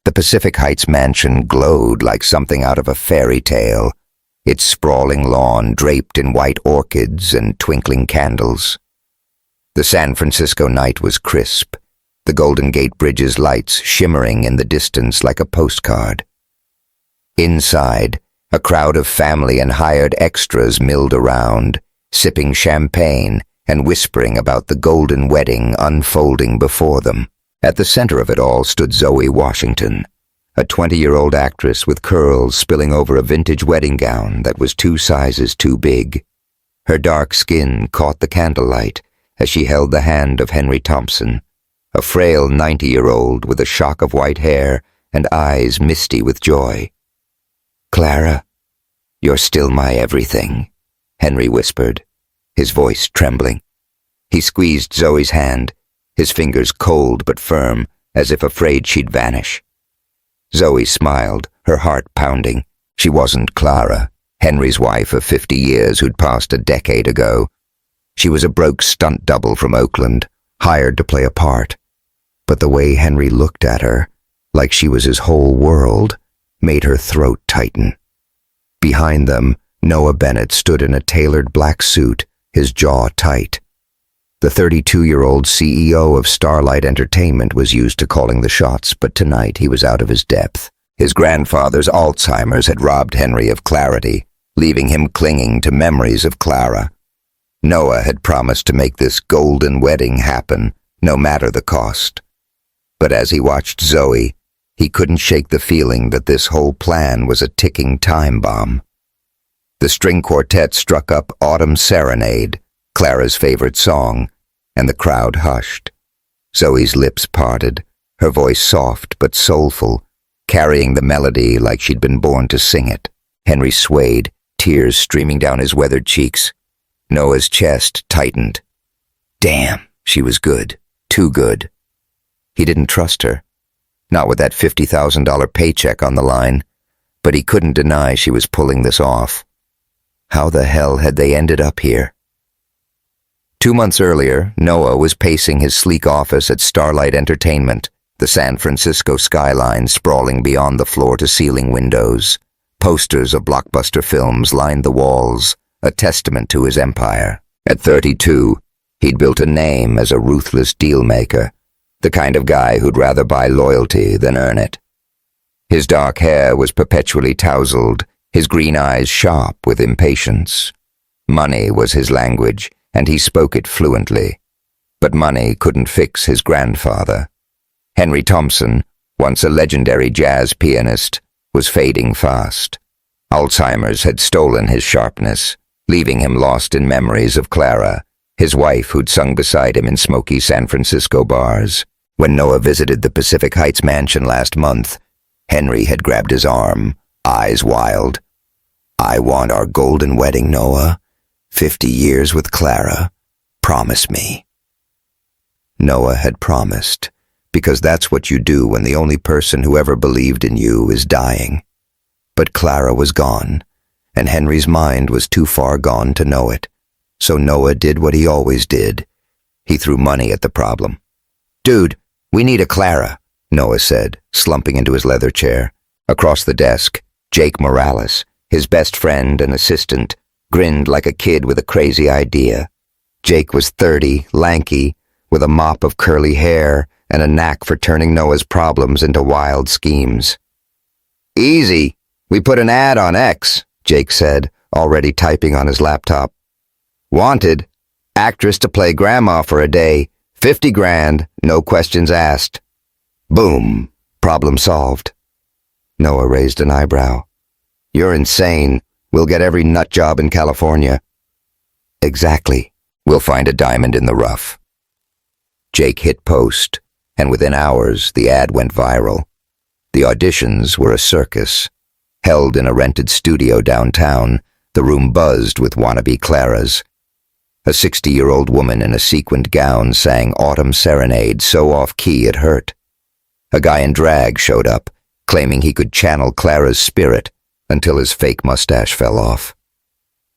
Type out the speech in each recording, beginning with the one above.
The Pacific Heights mansion glowed like something out of a fairy tale, its sprawling lawn draped in white orchids and twinkling candles. The San Francisco night was crisp, the Golden Gate Bridge's lights shimmering in the distance like a postcard. Inside, a crowd of family and hired extras milled around, sipping champagne and whispering about the golden wedding unfolding before them. At the center of it all stood Zoe Washington, a 20-year-old actress with curls spilling over a vintage wedding gown that was 2 sizes too big. Her dark skin caught the candlelight as she held the hand of Henry Thompson, a frail 90-year-old with a shock of white hair and eyes misty with joy. "Clara, you're still my everything," Henry whispered, his voice trembling. He squeezed Zoe's hand, his fingers cold but firm, as if afraid she'd vanish. Zoe smiled, her heart pounding. She wasn't Clara, Henry's wife of 50 years who'd passed a decade ago. She was a broke stunt double from Oakland, hired to play a part. But the way Henry looked at her, like she was his whole world, made her throat tighten. Behind them, Noah Bennett stood in a tailored black suit, his jaw tight. The 32-year-old CEO of Starlight Entertainment was used to calling the shots, but tonight he was out of his depth. His grandfather's Alzheimer's had robbed Henry of clarity, leaving him clinging to memories of Clara. Noah had promised to make this golden wedding happen, no matter the cost. But as he watched Zoe, he couldn't shake the feeling that this whole plan was a ticking time bomb. The string quartet struck up Autumn Serenade, Clara's favorite song, and the crowd hushed. Zoe's lips parted, her voice soft but soulful, carrying the melody like she'd been born to sing it. Henry swayed, tears streaming down his weathered cheeks. Noah's chest tightened. Damn, she was good. Too good. He didn't trust her. Not with that $50,000 paycheck on the line, but he couldn't deny she was pulling this off. How the hell had they ended up here? 2 months earlier, Noah was pacing his sleek office at Starlight Entertainment, the San Francisco skyline sprawling beyond the floor-to-ceiling windows. Posters of blockbuster films lined the walls, a testament to his empire. At 32, he'd built a name as a ruthless deal-maker, the kind of guy who'd rather buy loyalty than earn it. His dark hair was perpetually tousled, his green eyes sharp with impatience. Money was his language, and he spoke it fluently. But money couldn't fix his grandfather. Henry Thompson, once a legendary jazz pianist, was fading fast. Alzheimer's had stolen his sharpness, leaving him lost in memories of Clara, his wife who'd sung beside him in smoky San Francisco bars. When Noah visited the Pacific Heights mansion last month, Henry had grabbed his arm, eyes wild. "I want our golden wedding, Noah. 50 years with Clara. Promise me." Noah had promised, because that's what you do when the only person who ever believed in you is dying. But Clara was gone, and Henry's mind was too far gone to know it. So Noah did what he always did. He threw money at the problem. "Dude, we need a Clara," Noah said, slumping into his leather chair. Across the desk, Jake Morales, his best friend and assistant, grinned like a kid with a crazy idea. Jake was 30, lanky, with a mop of curly hair and a knack for turning Noah's problems into wild schemes. "Easy. We put an ad on X," Jake said, already typing on his laptop. "Wanted. Actress to play grandma for a day. 50 grand, no questions asked." Boom. Problem solved. Noah raised an eyebrow. "You're insane. We'll get every nut job in California." "Exactly. We'll find a diamond in the rough." Jake hit post, and within hours the ad went viral. The auditions were a circus. Held in a rented studio downtown, the room buzzed with wannabe Claras. A 60-year-old woman in a sequined gown sang Autumn Serenade so off-key it hurt. A guy in drag showed up, claiming he could channel Clara's spirit until his fake mustache fell off.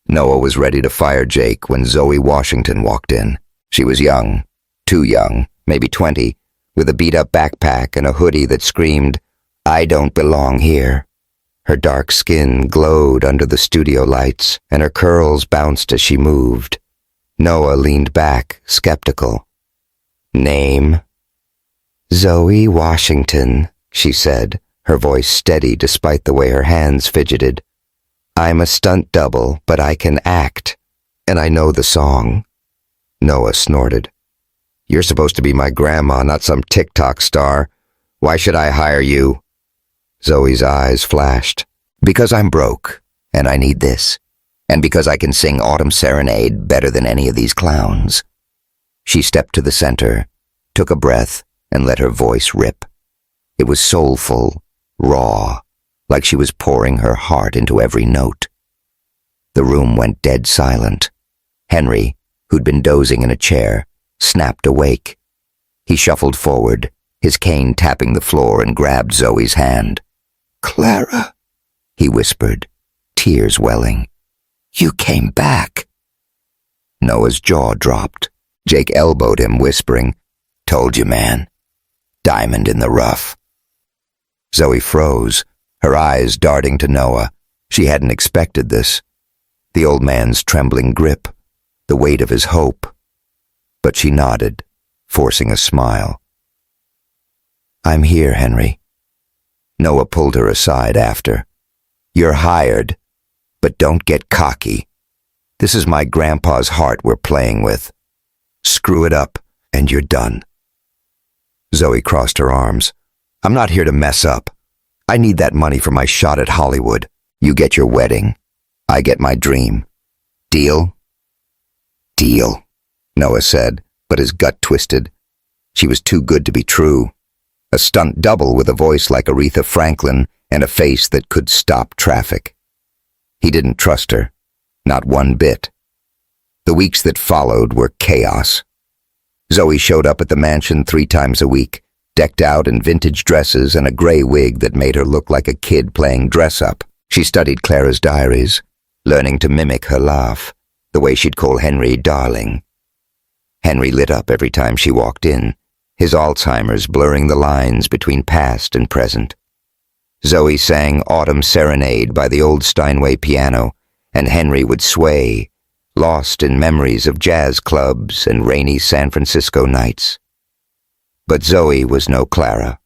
Noah was ready to fire Jake when Zoe Washington walked in. She was young, too young, maybe 20, with a beat-up backpack and a hoodie that screamed, I don't belong here. Her dark skin glowed under the studio lights, and her curls bounced as she moved. Noah leaned back, skeptical. Name? Zoe Washington, she said, her voice steady despite the way her hands fidgeted. I'm a stunt double, but I can act, and I know the song. Noah snorted. You're supposed to be my grandma, not some TikTok star. Why should I hire you? Zoe's eyes flashed. Because I'm broke, and I need this, and because I can sing Autumn Serenade better than any of these clowns. She stepped to the center, took a breath, and let her voice rip. It was soulful, raw, like she was pouring her heart into every note. The room went dead silent. Henry, who'd been dozing in a chair, snapped awake. He shuffled forward, his cane tapping the floor, and grabbed Zoe's hand. Clara, he whispered, tears welling. You came back. Noah's jaw dropped. Jake elbowed him, whispering, Told you, man. Diamond in the rough. Zoe froze, her eyes darting to Noah. She hadn't expected this. The old man's trembling grip, the weight of his hope. But she nodded, forcing a smile. I'm here, Henry. Noah pulled her aside after. You're hired, but don't get cocky. This is my grandpa's heart we're playing with. Screw it up, and you're done. Zoe crossed her arms. I'm not here to mess up. I need that money for my shot at Hollywood. You get your wedding. I get my dream. Deal? Deal, Noah said, but his gut twisted. She was too good to be true. A stunt double with a voice like Aretha Franklin and a face that could stop traffic. He didn't trust her, not one bit. The weeks that followed were chaos. Zoe showed up at the mansion 3 times a week, decked out in vintage dresses and a gray wig that made her look like a kid playing dress-up. She studied Clara's diaries, learning to mimic her laugh, the way she'd call Henry darling. Henry lit up every time she walked in, his Alzheimer's blurring the lines between past and present. Zoe sang Autumn Serenade by the old Steinway piano, and Henry would sway, lost in memories of jazz clubs and rainy San Francisco nights. But Zoe was no Clara.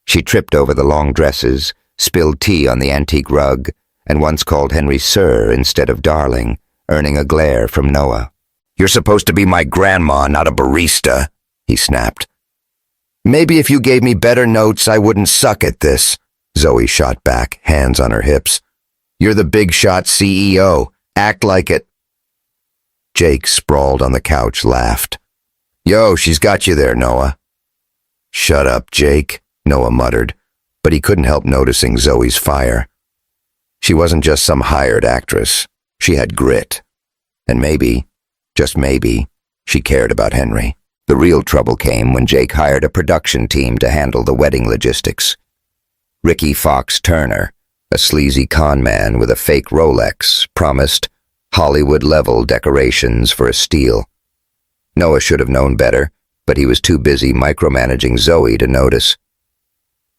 She tripped over the long dresses, spilled tea on the antique rug, and once called Henry Sir instead of darling, earning a glare from Noah. You're supposed to be my grandma, not a barista, he snapped. Maybe if you gave me better notes, I wouldn't suck at this, Zoe shot back, hands on her hips. You're the big shot CEO. Act like it. Jake, sprawled on the couch, laughed. Yo, she's got you there, Noah. Shut up, Jake, Noah muttered, but he couldn't help noticing Zoe's fire. She wasn't just some hired actress. She had grit. And maybe, just maybe, she cared about Henry. The real trouble came when Jake hired a production team to handle the wedding logistics. Ricky Fox Turner, a sleazy con man with a fake Rolex, promised Hollywood-level decorations for a steal. Noah should have known better, but he was too busy micromanaging Zoe to notice.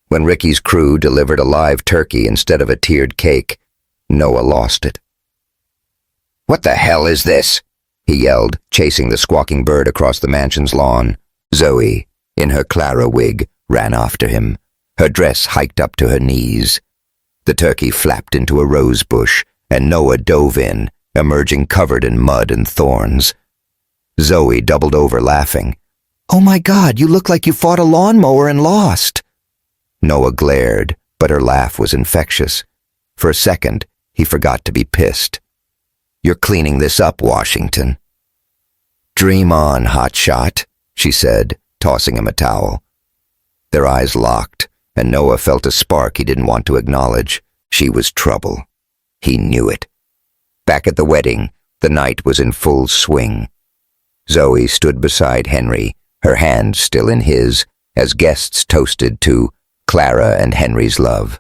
When Ricky's crew delivered a live turkey instead of a tiered cake, Noah lost it. What the hell is this? He yelled, chasing the squawking bird across the mansion's lawn. Zoe, in her Clara wig, ran after him, her dress hiked up to her knees. The turkey flapped into a rose bush, and Noah dove in, emerging covered in mud and thorns. Zoe doubled over, laughing. Oh my God, you look like you fought a lawnmower and lost. Noah glared, but her laugh was infectious. For a second, he forgot to be pissed. You're cleaning this up, Washington. Dream on, hotshot, she said, tossing him a towel. Their eyes locked, and Noah felt a spark he didn't want to acknowledge. She was trouble. He knew it. Back at the wedding, the night was in full swing. Zoe stood beside Henry, her hand still in his, as guests toasted to Clara and Henry's love.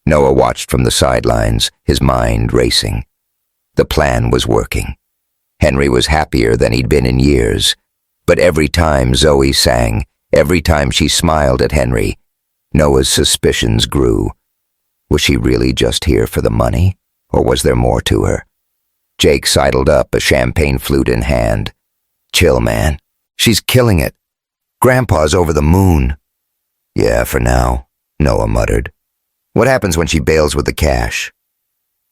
Noah watched from the sidelines, his mind racing. The plan was working. Henry was happier than he'd been in years, but every time Zoe sang, every time she smiled at Henry, Noah's suspicions grew. Was she really just here for the money, or was there more to her? Jake sidled up, a champagne flute in hand. Chill, man. She's killing it. Grandpa's over the moon. Yeah, for now, Noah muttered. What happens when she bails with the cash?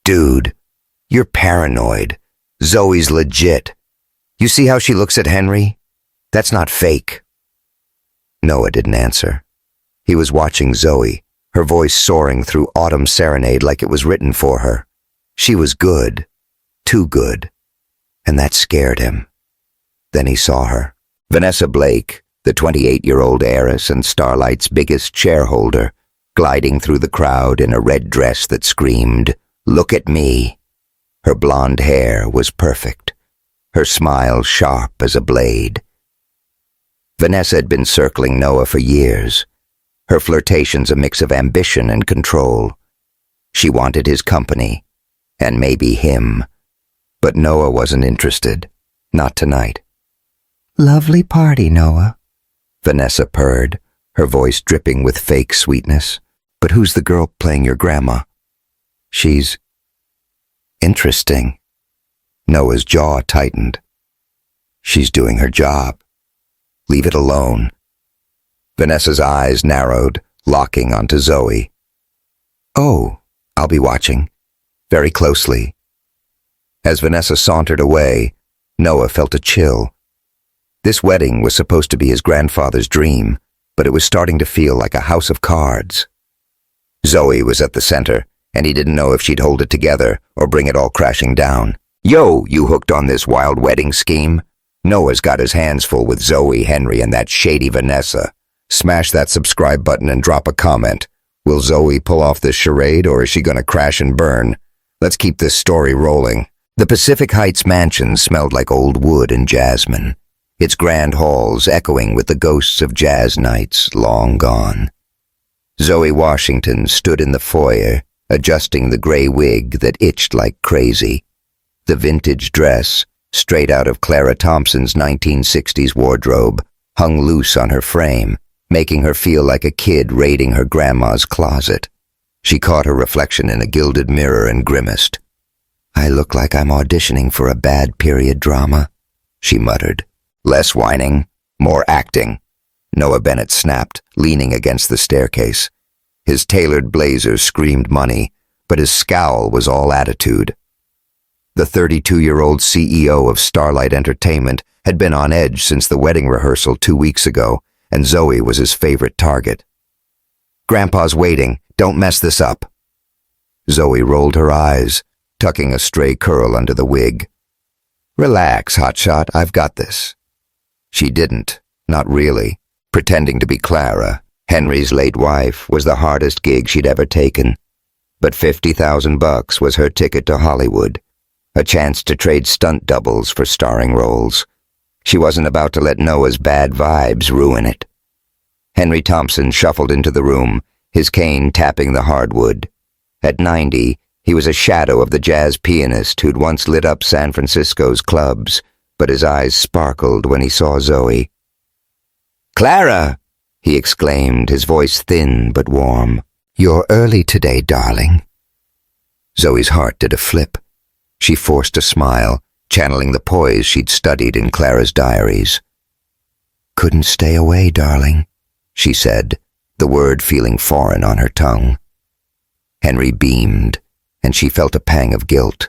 Dude, you're paranoid. Zoe's legit. You see how she looks at Henry? That's not fake. Noah didn't answer. He was watching Zoe, her voice soaring through Autumn Serenade like it was written for her. She was good. Too good. And that scared him. Then he saw her. Vanessa Blake, the 28-year-old heiress and Starlight's biggest shareholder, gliding through the crowd in a red dress that screamed, "Look at me." Her blonde hair was perfect, her smile sharp as a blade. Vanessa had been circling Noah for years, her flirtations a mix of ambition and control. She wanted his company, and maybe him. But Noah wasn't interested, not tonight. Lovely party, Noah, Vanessa purred, her voice dripping with fake sweetness. But who's the girl playing your grandma? She's interesting. Noah's jaw tightened. She's doing her job. Leave it alone. Vanessa's eyes narrowed, locking onto Zoe. Oh, I'll be watching. Very closely. As Vanessa sauntered away, Noah felt a chill. This wedding was supposed to be his grandfather's dream, but it was starting to feel like a house of cards. Zoe was at the center, and he didn't know if she'd hold it together or bring it all crashing down. Yo, you hooked on this wild wedding scheme? Noah's got his hands full with Zoe, Henry, and that shady Vanessa. Smash that subscribe button and drop a comment. Will Zoe pull off this charade, or is she gonna crash and burn? Let's keep this story rolling. The Pacific Heights mansion smelled like old wood and jasmine, its grand halls echoing with the ghosts of jazz nights long gone. Zoe Washington stood in the foyer, adjusting the gray wig that itched like crazy. The vintage dress, straight out of Clara Thompson's 1960s wardrobe, hung loose on her frame, making her feel like a kid raiding her grandma's closet. She caught her reflection in a gilded mirror and grimaced. I look like I'm auditioning for a bad period drama, she muttered. Less whining, more acting, Noah Bennett snapped, leaning against the staircase. His tailored blazer screamed money, but his scowl was all attitude. The 32-year-old CEO of Starlight Entertainment had been on edge since the wedding rehearsal 2 weeks ago, and Zoe was his favorite target. Grandpa's waiting. Don't mess this up. Zoe rolled her eyes, tucking a stray curl under the wig. Relax, hotshot, I've got this. She didn't, not really. Pretending to be Clara, Henry's late wife, was the hardest gig she'd ever taken. But $50,000 was her ticket to Hollywood, a chance to trade stunt doubles for starring roles. She wasn't about to let Noah's bad vibes ruin it. Henry Thompson shuffled into the room, his cane tapping the hardwood. At 90, he was a shadow of the jazz pianist who'd once lit up San Francisco's clubs, but his eyes sparkled when he saw Zoe. Clara! He exclaimed, his voice thin but warm. You're early today, darling. Zoe's heart did a flip. She forced a smile, channeling the poise she'd studied in Clara's diaries. Couldn't stay away, darling, she said, the word feeling foreign on her tongue. Henry beamed, and she felt a pang of guilt.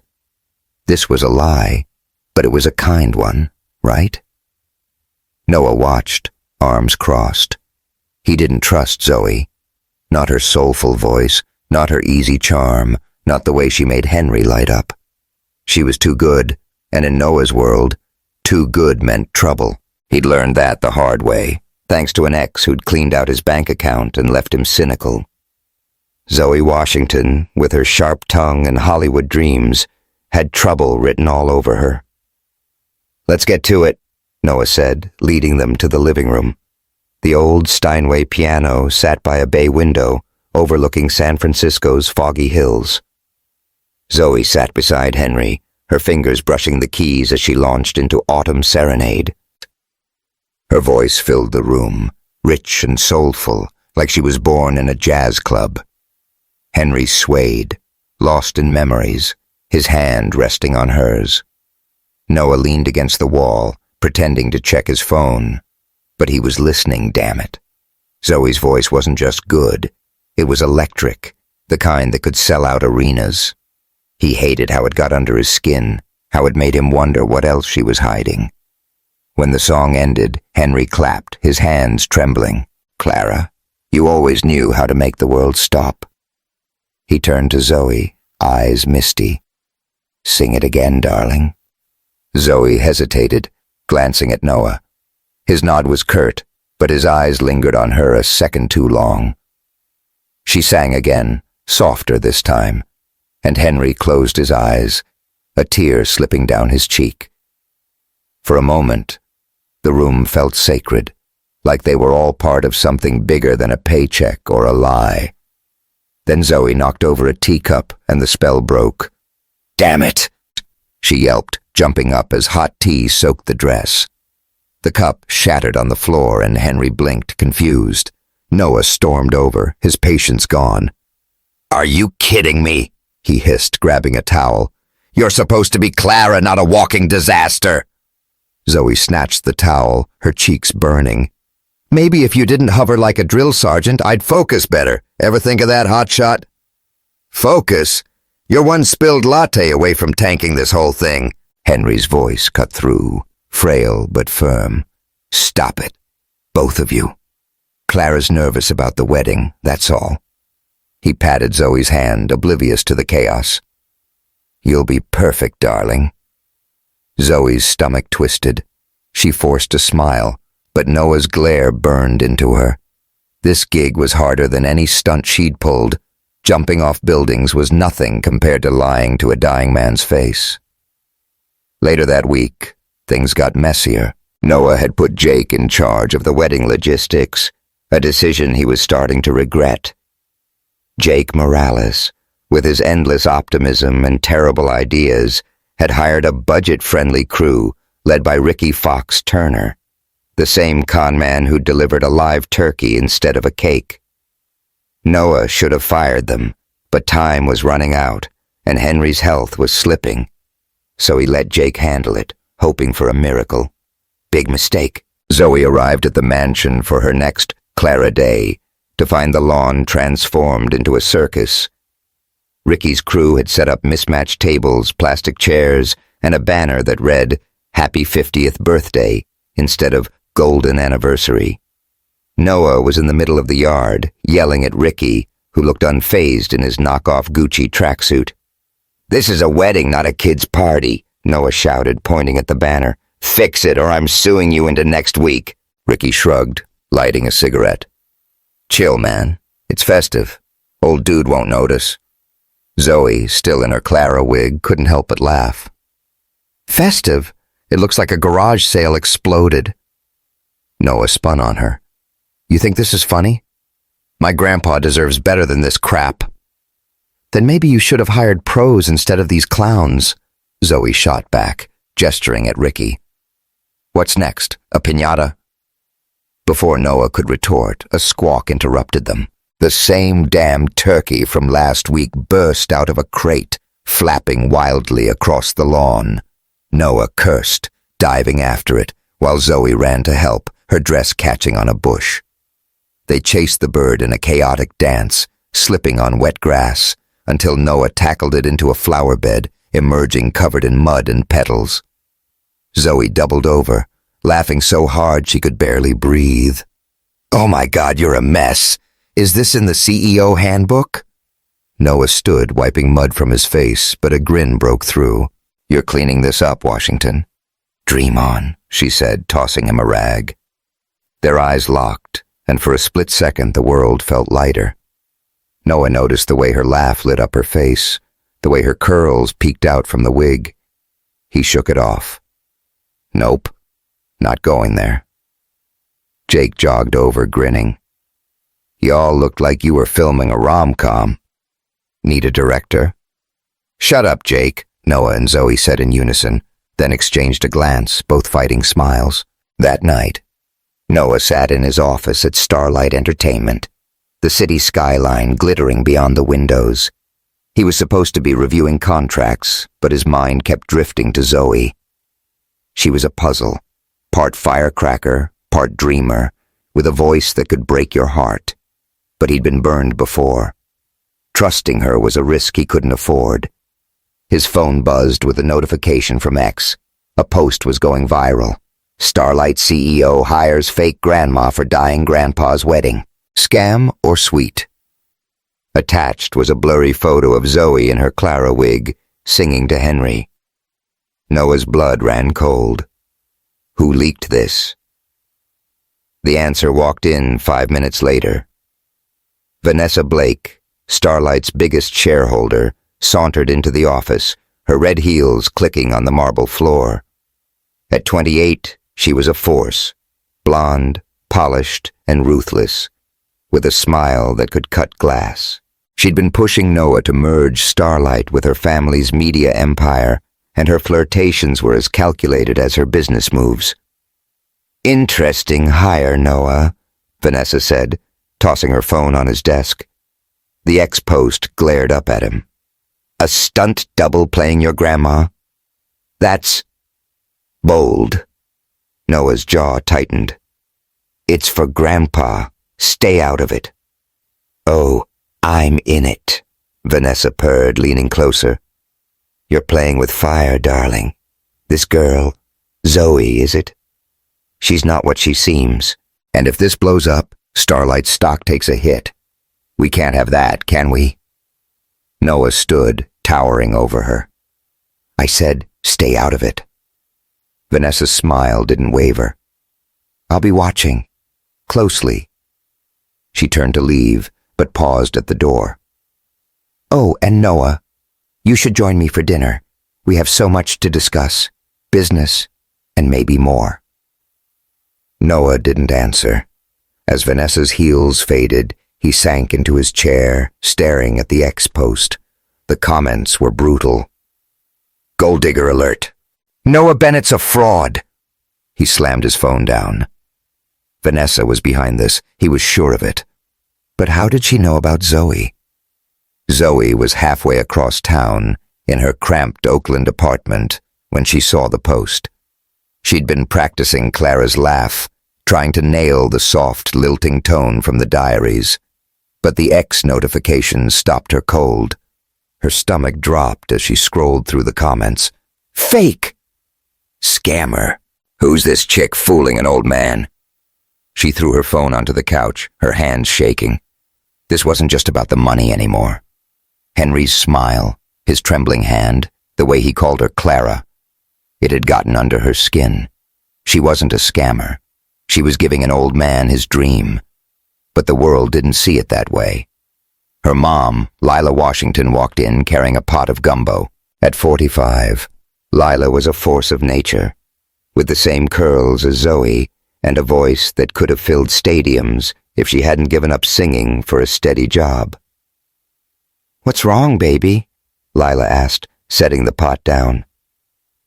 This was a lie, but it was a kind one, right? Noah watched, arms crossed. He didn't trust Zoe. Not her soulful voice, not her easy charm, not the way she made Henry light up. She was too good, and in Noah's world, too good meant trouble. He'd learned that the hard way, thanks to an ex who'd cleaned out his bank account and left him cynical. Zoe Washington, with her sharp tongue and Hollywood dreams, had trouble written all over her. Let's get to it, Noah said, leading them to the living room. The old Steinway piano sat by a bay window, overlooking San Francisco's foggy hills. Zoe sat beside Henry, her fingers brushing the keys as she launched into Autumn Serenade. Her voice filled the room, rich and soulful, like she was born in a jazz club. Henry swayed, lost in memories, his hand resting on hers. Noah leaned against the wall, pretending to check his phone. But he was listening, damn it. Zoe's voice wasn't just good. It was electric, the kind that could sell out arenas. He hated how it got under his skin, how it made him wonder what else she was hiding. When the song ended, Henry clapped, his hands trembling. "Clara, you always knew how to make the world stop." He turned to Zoe, eyes misty. "Sing it again, darling." Zoe hesitated, glancing at Noah. His nod was curt, but his eyes lingered on her a second too long. She sang again, softer this time, and Henry closed his eyes, a tear slipping down his cheek. For a moment, the room felt sacred, like they were all part of something bigger than a paycheck or a lie. Then Zoe knocked over a teacup and the spell broke. "Damn it!" she yelped, jumping up as hot tea soaked the dress. The cup shattered on the floor and Henry blinked, confused. Noah stormed over, his patience gone. "Are you kidding me?" he hissed, grabbing a towel. "You're supposed to be Clara, not a walking disaster." Zoe snatched the towel, her cheeks burning. "Maybe if you didn't hover like a drill sergeant, I'd focus better. Ever think of that, hotshot?" "Focus? You're one spilled latte away from tanking this whole thing." Henry's voice cut through, frail but firm. "Stop it, both of you. Clara's nervous about the wedding, that's all." He patted Zoe's hand, oblivious to the chaos. "You'll be perfect, darling." Zoe's stomach twisted. She forced a smile, but Noah's glare burned into her. This gig was harder than any stunt she'd pulled. Jumping off buildings was nothing compared to lying to a dying man's face. Later that week, things got messier. Noah had put Jake in charge of the wedding logistics, a decision he was starting to regret. Jake Morales, with his endless optimism and terrible ideas, had hired a budget-friendly crew led by Ricky Fox Turner, the same con man who'd delivered a live turkey instead of a cake. Noah should have fired them, but time was running out, and Henry's health was slipping. So he let Jake handle it, hoping for a miracle. Big mistake. Zoe arrived at the mansion for her next Clara Day to find the lawn transformed into a circus. Ricky's crew had set up mismatched tables, plastic chairs, and a banner that read, "Happy 50th Birthday," instead of "Golden Anniversary." Noah was in the middle of the yard, yelling at Ricky, who looked unfazed in his knockoff Gucci tracksuit. "This is a wedding, not a kid's party," Noah shouted, pointing at the banner. "Fix it, or I'm suing you into next week." Ricky shrugged, lighting a cigarette. "Chill, man. It's festive. Old dude won't notice." Zoe, still in her Clara wig, couldn't help but laugh. "Festive? It looks like a garage sale exploded." Noah spun on her. "You think this is funny? My grandpa deserves better than this crap." "Then maybe you should have hired pros instead of these clowns," Zoe shot back, gesturing at Ricky. "What's next? A piñata?" Before Noah could retort, a squawk interrupted them. The same damn turkey from last week burst out of a crate, flapping wildly across the lawn. Noah cursed, diving after it, while Zoe ran to help, her dress catching on a bush. They chased the bird in a chaotic dance, slipping on wet grass, until Noah tackled it into a flower bed, emerging covered in mud and petals. Zoe doubled over, laughing so hard she could barely breathe. "Oh my God, you're a mess. Is this in the CEO handbook?" Noah stood, wiping mud from his face, but a grin broke through. "You're cleaning this up, Washington." "Dream on," she said, tossing him a rag. Their eyes locked, and for a split second the world felt lighter. Noah noticed the way her laugh lit up her face, the way her curls peeked out from the wig. He shook it off. "Nope, not going there." Jake jogged over, grinning. "Y'all looked like you were filming a rom-com. Need a director?" "Shut up, Jake," Noah and Zoe said in unison, then exchanged a glance, both fighting smiles. That night, Noah sat in his office at Starlight Entertainment, the city skyline glittering beyond the windows. He was supposed to be reviewing contracts, but his mind kept drifting to Zoe. She was a puzzle, part firecracker, part dreamer, with a voice that could break your heart. But he'd been burned before. Trusting her was a risk he couldn't afford. His phone buzzed with a notification from X. A post was going viral. Starlight CEO hires fake grandma for dying grandpa's wedding. Scam or sweet? Attached was a blurry photo of Zoe in her Clara wig, singing to Henry. Noah's blood ran cold. Who leaked this? The answer walked in 5 minutes later. Vanessa Blake, Starlight's biggest shareholder, sauntered into the office, her red heels clicking on the marble floor. At 28, she was a force, blonde, polished, and ruthless, with a smile that could cut glass. She'd been pushing Noah to merge Starlight with her family's media empire, and her flirtations were as calculated as her business moves. "Interesting hire, Noah," Vanessa said, tossing her phone on his desk. The ex-post glared up at him. "A stunt double playing your grandma? That's bold." Noah's jaw tightened. "It's for Grandpa. Stay out of it." "Oh, I'm in it," Vanessa purred, leaning closer. "You're playing with fire, darling. This girl, Zoe, is it? She's not what she seems. And if this blows up, Starlight's stock takes a hit. We can't have that, can we?" Noah stood, towering over her. "I said, stay out of it." Vanessa's smile didn't waver. "I'll be watching. Closely." She turned to leave, but paused at the door. "Oh, and Noah, you should join me for dinner. We have so much to discuss. Business, and maybe more." Noah didn't answer. As Vanessa's heels faded, he sank into his chair, staring at the ex-post. The comments were brutal. "Gold digger alert. Noah Bennett's a fraud." He slammed his phone down. Vanessa was behind this. He was sure of it. But how did she know about Zoe? Zoe was halfway across town, in her cramped Oakland apartment, when she saw the post. She'd been practicing Clara's laugh, trying to nail the soft, lilting tone from the diaries. But the X notifications stopped her cold. Her stomach dropped as she scrolled through the comments. "Fake! Scammer! Who's this chick fooling an old man?" She threw her phone onto the couch, her hands shaking. This wasn't just about the money anymore. Henry's smile, his trembling hand, the way he called her Clara. It had gotten under her skin. She wasn't a scammer. She was giving an old man his dream. But the world didn't see it that way. Her mom, Zoe Washington, walked in carrying a pot of gumbo. At 45, Lila was a force of nature, with the same curls as Zoe and a voice that could have filled stadiums if she hadn't given up singing for a steady job. "What's wrong, baby?" Lila asked, setting the pot down.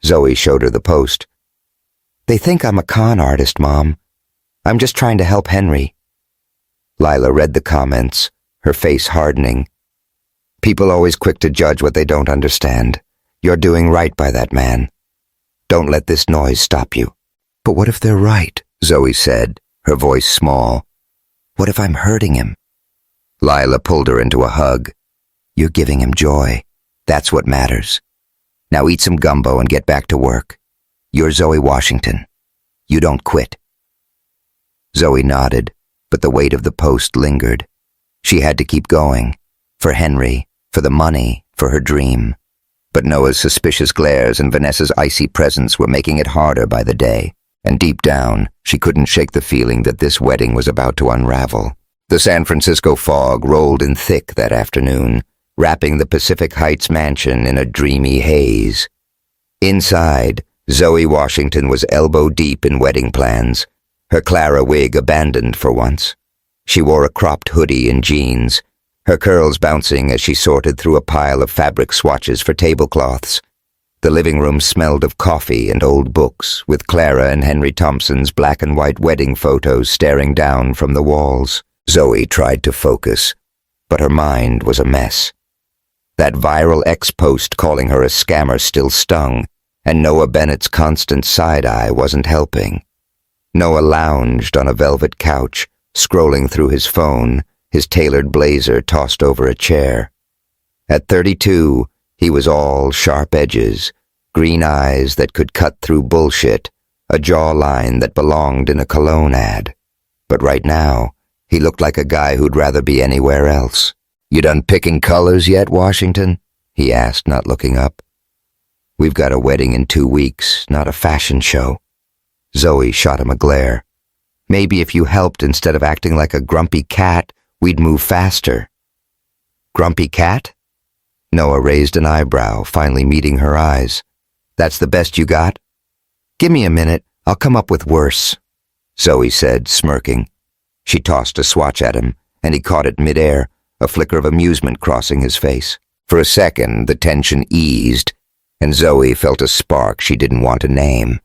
Zoe showed her the post. "They think I'm a con artist, Mom. I'm just trying to help Henry." Lila read the comments, her face hardening. "People always quick to judge what they don't understand. You're doing right by that man. Don't let this noise stop you." "But what if they're right?" Zoe said, her voice small. "What if I'm hurting him?" Lila pulled her into a hug. "You're giving him joy. That's what matters. Now eat some gumbo and get back to work. You're Zoe Washington. You don't quit." Zoe nodded, but the weight of the post lingered. She had to keep going. For Henry, for the money, for her dream. But Noah's suspicious glares and Vanessa's icy presence were making it harder by the day. And deep down, she couldn't shake the feeling that this wedding was about to unravel. The San Francisco fog rolled in thick that afternoon, wrapping the Pacific Heights mansion in a dreamy haze. Inside, Zoe Washington was elbow-deep in wedding plans, her Clara wig abandoned for once. She wore a cropped hoodie and jeans, her curls bouncing as she sorted through a pile of fabric swatches for tablecloths. The living room smelled of coffee and old books, with Clara and Henry Thompson's black and white wedding photos staring down from the walls. Zoe tried to focus, but her mind was a mess. That viral ex-post calling her a scammer still stung, and Noah Bennett's constant side-eye wasn't helping. Noah lounged on a velvet couch, scrolling through his phone, his tailored blazer tossed over a chair. At 32, he was all sharp edges, green eyes that could cut through bullshit, a jawline that belonged in a cologne ad. But right now, he looked like a guy who'd rather be anywhere else. "You done picking colors yet, Washington?" he asked, not looking up. "We've got a wedding in 2 weeks, not a fashion show." Zoe shot him a glare. "Maybe if you helped instead of acting like a grumpy cat, we'd move faster." "Grumpy cat?" Noah raised an eyebrow, finally meeting her eyes. "That's the best you got?" "Give me a minute, I'll come up with worse," Zoe said, smirking. She tossed a swatch at him, and he caught it midair, a flicker of amusement crossing his face. For a second, the tension eased, and Zoe felt a spark she didn't want to name.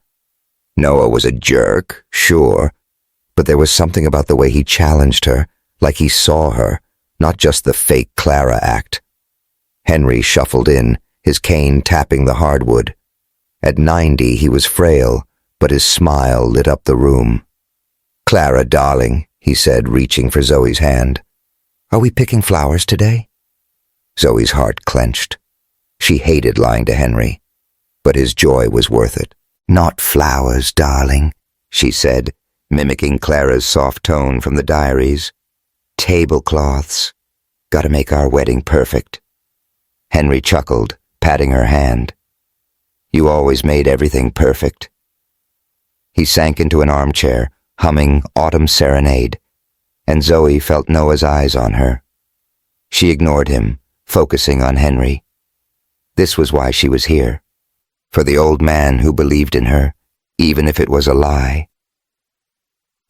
Noah was a jerk, sure, but there was something about the way he challenged her, like he saw her, not just the fake Clara act. Henry shuffled in, his cane tapping the hardwood. At 90, he was frail, but his smile lit up the room. "Clara, darling," he said, reaching for Zoe's hand. "Are we picking flowers today?" Zoe's heart clenched. She hated lying to Henry, but his joy was worth it. "Not flowers, darling," she said, mimicking Clara's soft tone from the diaries. "Tablecloths. Gotta make our wedding perfect." Henry chuckled, patting her hand. "You always made everything perfect." He sank into an armchair, humming Autumn Serenade, and Zoe felt Noah's eyes on her. She ignored him, focusing on Henry. This was why she was here. For the old man who believed in her, even if it was a lie.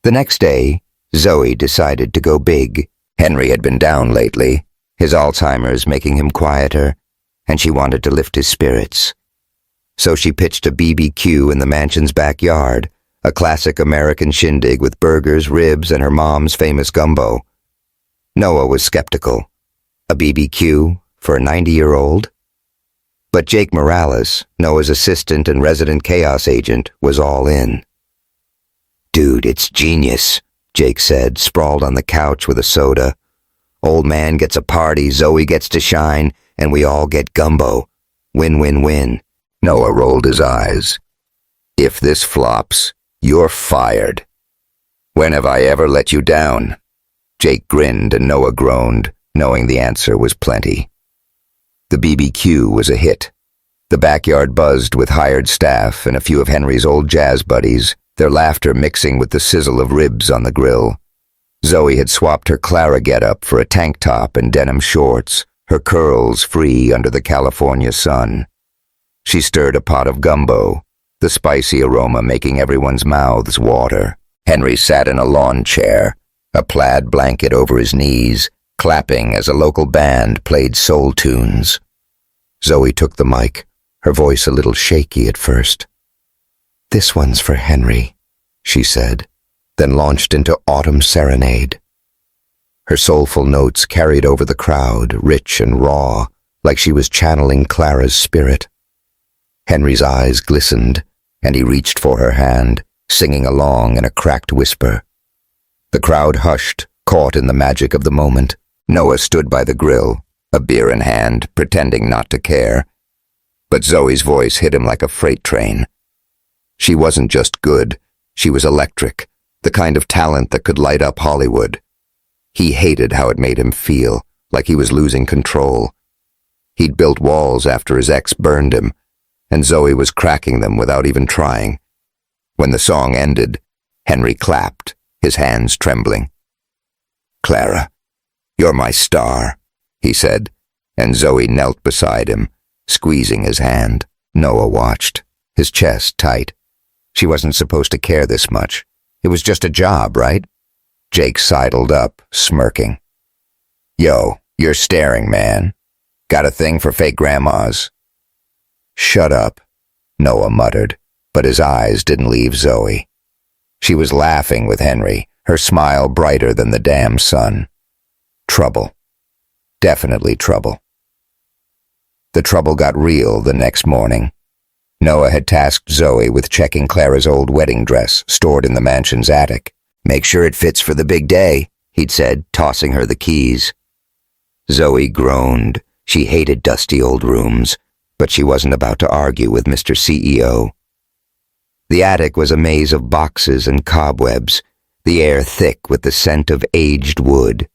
The next day, Zoe decided to go big. Henry had been down lately, his Alzheimer's making him quieter, and she wanted to lift his spirits. So she pitched a BBQ in the mansion's backyard, a classic American shindig with burgers, ribs, and her mom's famous gumbo. Noah was skeptical. A BBQ for a 90-year-old? But Jake Morales, Noah's assistant and resident chaos agent, was all in. "Dude, it's genius," Jake said, sprawled on the couch with a soda. "Old man gets a party, Zoe gets to shine, and we all get gumbo. Win-win-win." Noah rolled his eyes. "If this flops, you're fired." "When have I ever let you down?" Jake grinned and Noah groaned, knowing the answer was plenty. The BBQ was a hit. The backyard buzzed with hired staff and a few of Henry's old jazz buddies, their laughter mixing with the sizzle of ribs on the grill. Zoe had swapped her Clara getup for a tank top and denim shorts, her curls free under the California sun. She stirred a pot of gumbo, the spicy aroma making everyone's mouths water. Henry sat in a lawn chair, a plaid blanket over his knees, clapping as a local band played soul tunes. Zoe took the mic, her voice a little shaky at first. "This one's for Henry," she said, then launched into Autumn Serenade. Her soulful notes carried over the crowd, rich and raw, like she was channeling Clara's spirit. Henry's eyes glistened, and he reached for her hand, singing along in a cracked whisper. The crowd hushed, caught in the magic of the moment. Noah stood by the grill, a beer in hand, pretending not to care. But Zoe's voice hit him like a freight train. She wasn't just good, she was electric, the kind of talent that could light up Hollywood. He hated how it made him feel, like he was losing control. He'd built walls after his ex burned him, and Zoe was cracking them without even trying. When the song ended, Henry clapped, his hands trembling. "Clara, you're my star," he said, and Zoe knelt beside him, squeezing his hand. Noah watched, his chest tight. She wasn't supposed to care this much. It was just a job, right? Jake sidled up, smirking. "Yo, you're staring, man. Got a thing for fake grandmas?" "Shut up," Noah muttered, but his eyes didn't leave Zoe. She was laughing with Henry, her smile brighter than the damn sun. Trouble. Definitely trouble. The trouble got real the next morning. Noah had tasked Zoe with checking Clara's old wedding dress stored in the mansion's attic. "Make sure it fits for the big day," he'd said, tossing her the keys. Zoe groaned. She hated dusty old rooms, but she wasn't about to argue with Mr. CEO. The attic was a maze of boxes and cobwebs, the air thick with the scent of aged wood.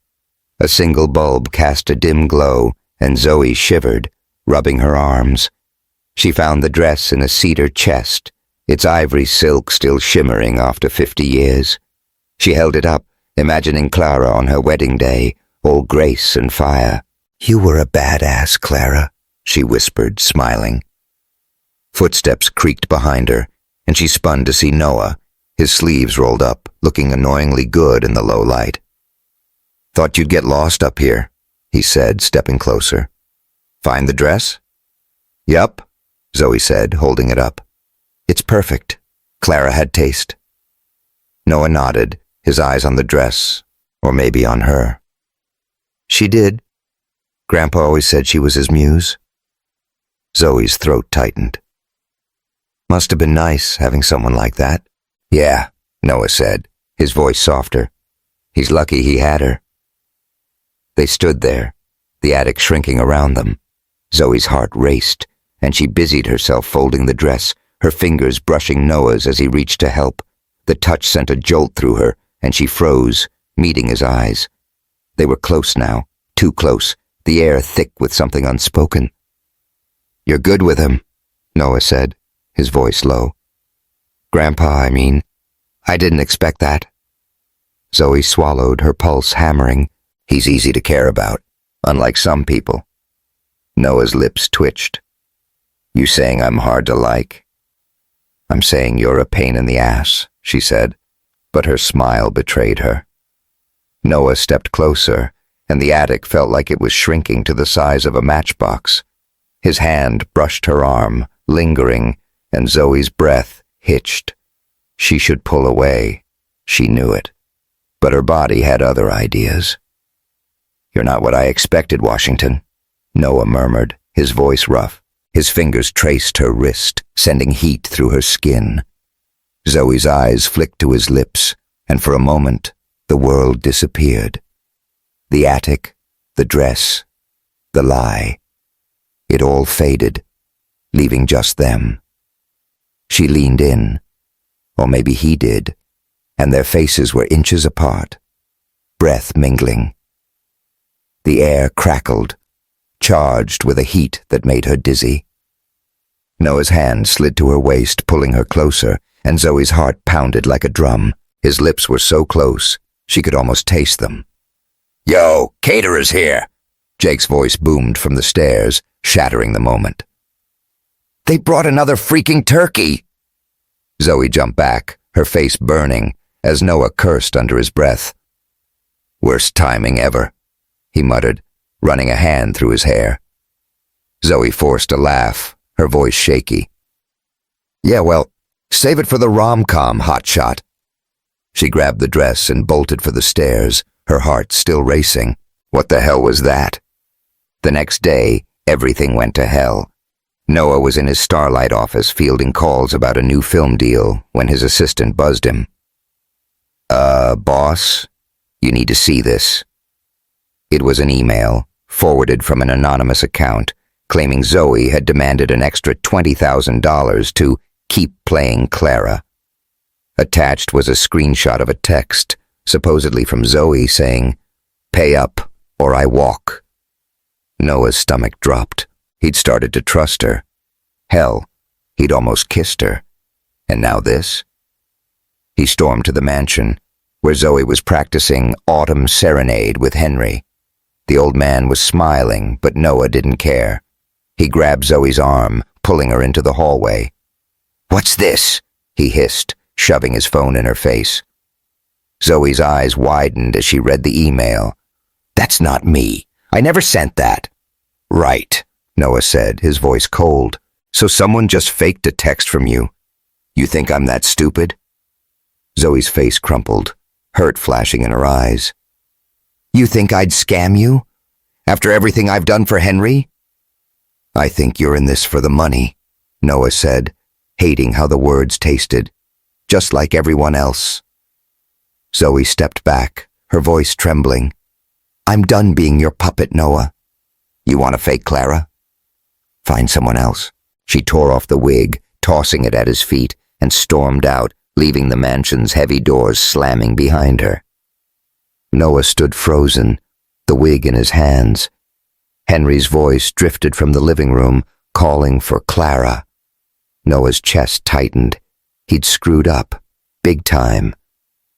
A single bulb cast a dim glow, and Zoe shivered, rubbing her arms. She found the dress in a cedar chest, its ivory silk still shimmering after 50 years. She held it up, imagining Clara on her wedding day, all grace and fire. "You were a badass, Clara," she whispered, smiling. Footsteps creaked behind her, and she spun to see Noah, his sleeves rolled up, looking annoyingly good in the low light. "Thought you'd get lost up here," he said, stepping closer. "Find the dress?" "Yup," Zoe said, holding it up. "It's perfect." Clara had taste. Noah nodded, his eyes on the dress, or maybe on her. "She did. Grandpa always said she was his muse." Zoe's throat tightened. "Must have been nice having someone like that." "Yeah," Noah said, his voice softer. "He's lucky he had her." They stood there, the attic shrinking around them. Zoe's heart raced, and she busied herself folding the dress, her fingers brushing Noah's as he reached to help. The touch sent a jolt through her, and she froze, meeting his eyes. They were close now, too close, the air thick with something unspoken. "You're good with him," Noah said, his voice low. "Grandpa, I mean. I didn't expect that." Zoe swallowed, her pulse hammering. "He's easy to care about, unlike some people." Noah's lips twitched. "You saying I'm hard to like?" "I'm saying you're a pain in the ass," she said, but her smile betrayed her. Noah stepped closer, and the attic felt like it was shrinking to the size of a matchbox. His hand brushed her arm, lingering, and Zoe's breath hitched. She should pull away. She knew it. But her body had other ideas. "You're not what I expected, Washington," Noah murmured, his voice rough. His fingers traced her wrist, sending heat through her skin. Zoe's eyes flicked to his lips, and for a moment, the world disappeared. The attic, the dress, the lie. It all faded, leaving just them. She leaned in, or maybe he did, and their faces were inches apart, breath mingling. The air crackled, charged with a heat that made her dizzy. Noah's hand slid to her waist, pulling her closer, and Zoe's heart pounded like a drum. His lips were so close, she could almost taste them. "Yo, caterer's here!" Jake's voice boomed from the stairs, shattering the moment. "They brought another freaking turkey!" Zoe jumped back, her face burning, as Noah cursed under his breath. "Worst timing ever," he muttered, running a hand through his hair. Zoe forced a laugh, her voice shaky. "Yeah, well, save it for the rom-com, hotshot." She grabbed the dress and bolted for the stairs, her heart still racing. What the hell was that? The next day, everything went to hell. Noah was in his Starlight office fielding calls about a new film deal when his assistant buzzed him. Boss, you need to see this." It was an email, forwarded from an anonymous account, claiming Zoe had demanded an extra $20,000 to keep playing Clara. Attached was a screenshot of a text, supposedly from Zoe, saying, "Pay up, or I walk." Noah's stomach dropped. He'd started to trust her. Hell, he'd almost kissed her. And now this? He stormed to the mansion, where Zoe was practicing Autumn Serenade with Henry. The old man was smiling, but Noah didn't care. He grabbed Zoe's arm, pulling her into the hallway. "What's this?" he hissed, shoving his phone in her face. Zoe's eyes widened as she read the email. "That's not me. I never sent that." "Right," Noah said, his voice cold. "So someone just faked a text from you. You think I'm that stupid?" Zoe's face crumpled. hurt flashing in her eyes. "You think I'd scam you? After everything I've done for Henry?" "I think you're in this for the money," Noah said, hating how the words tasted. "Just like everyone else." Zoe stepped back, her voice trembling. "I'm done being your puppet, Noah." "You want to fake Clara? Find someone else." She tore off the wig, tossing it at his feet, and stormed out, leaving the mansion's heavy doors slamming behind her. Noah stood frozen, the wig in his hands. Henry's voice drifted from the living room, calling for Clara. Noah's chest tightened. He'd screwed up, big time.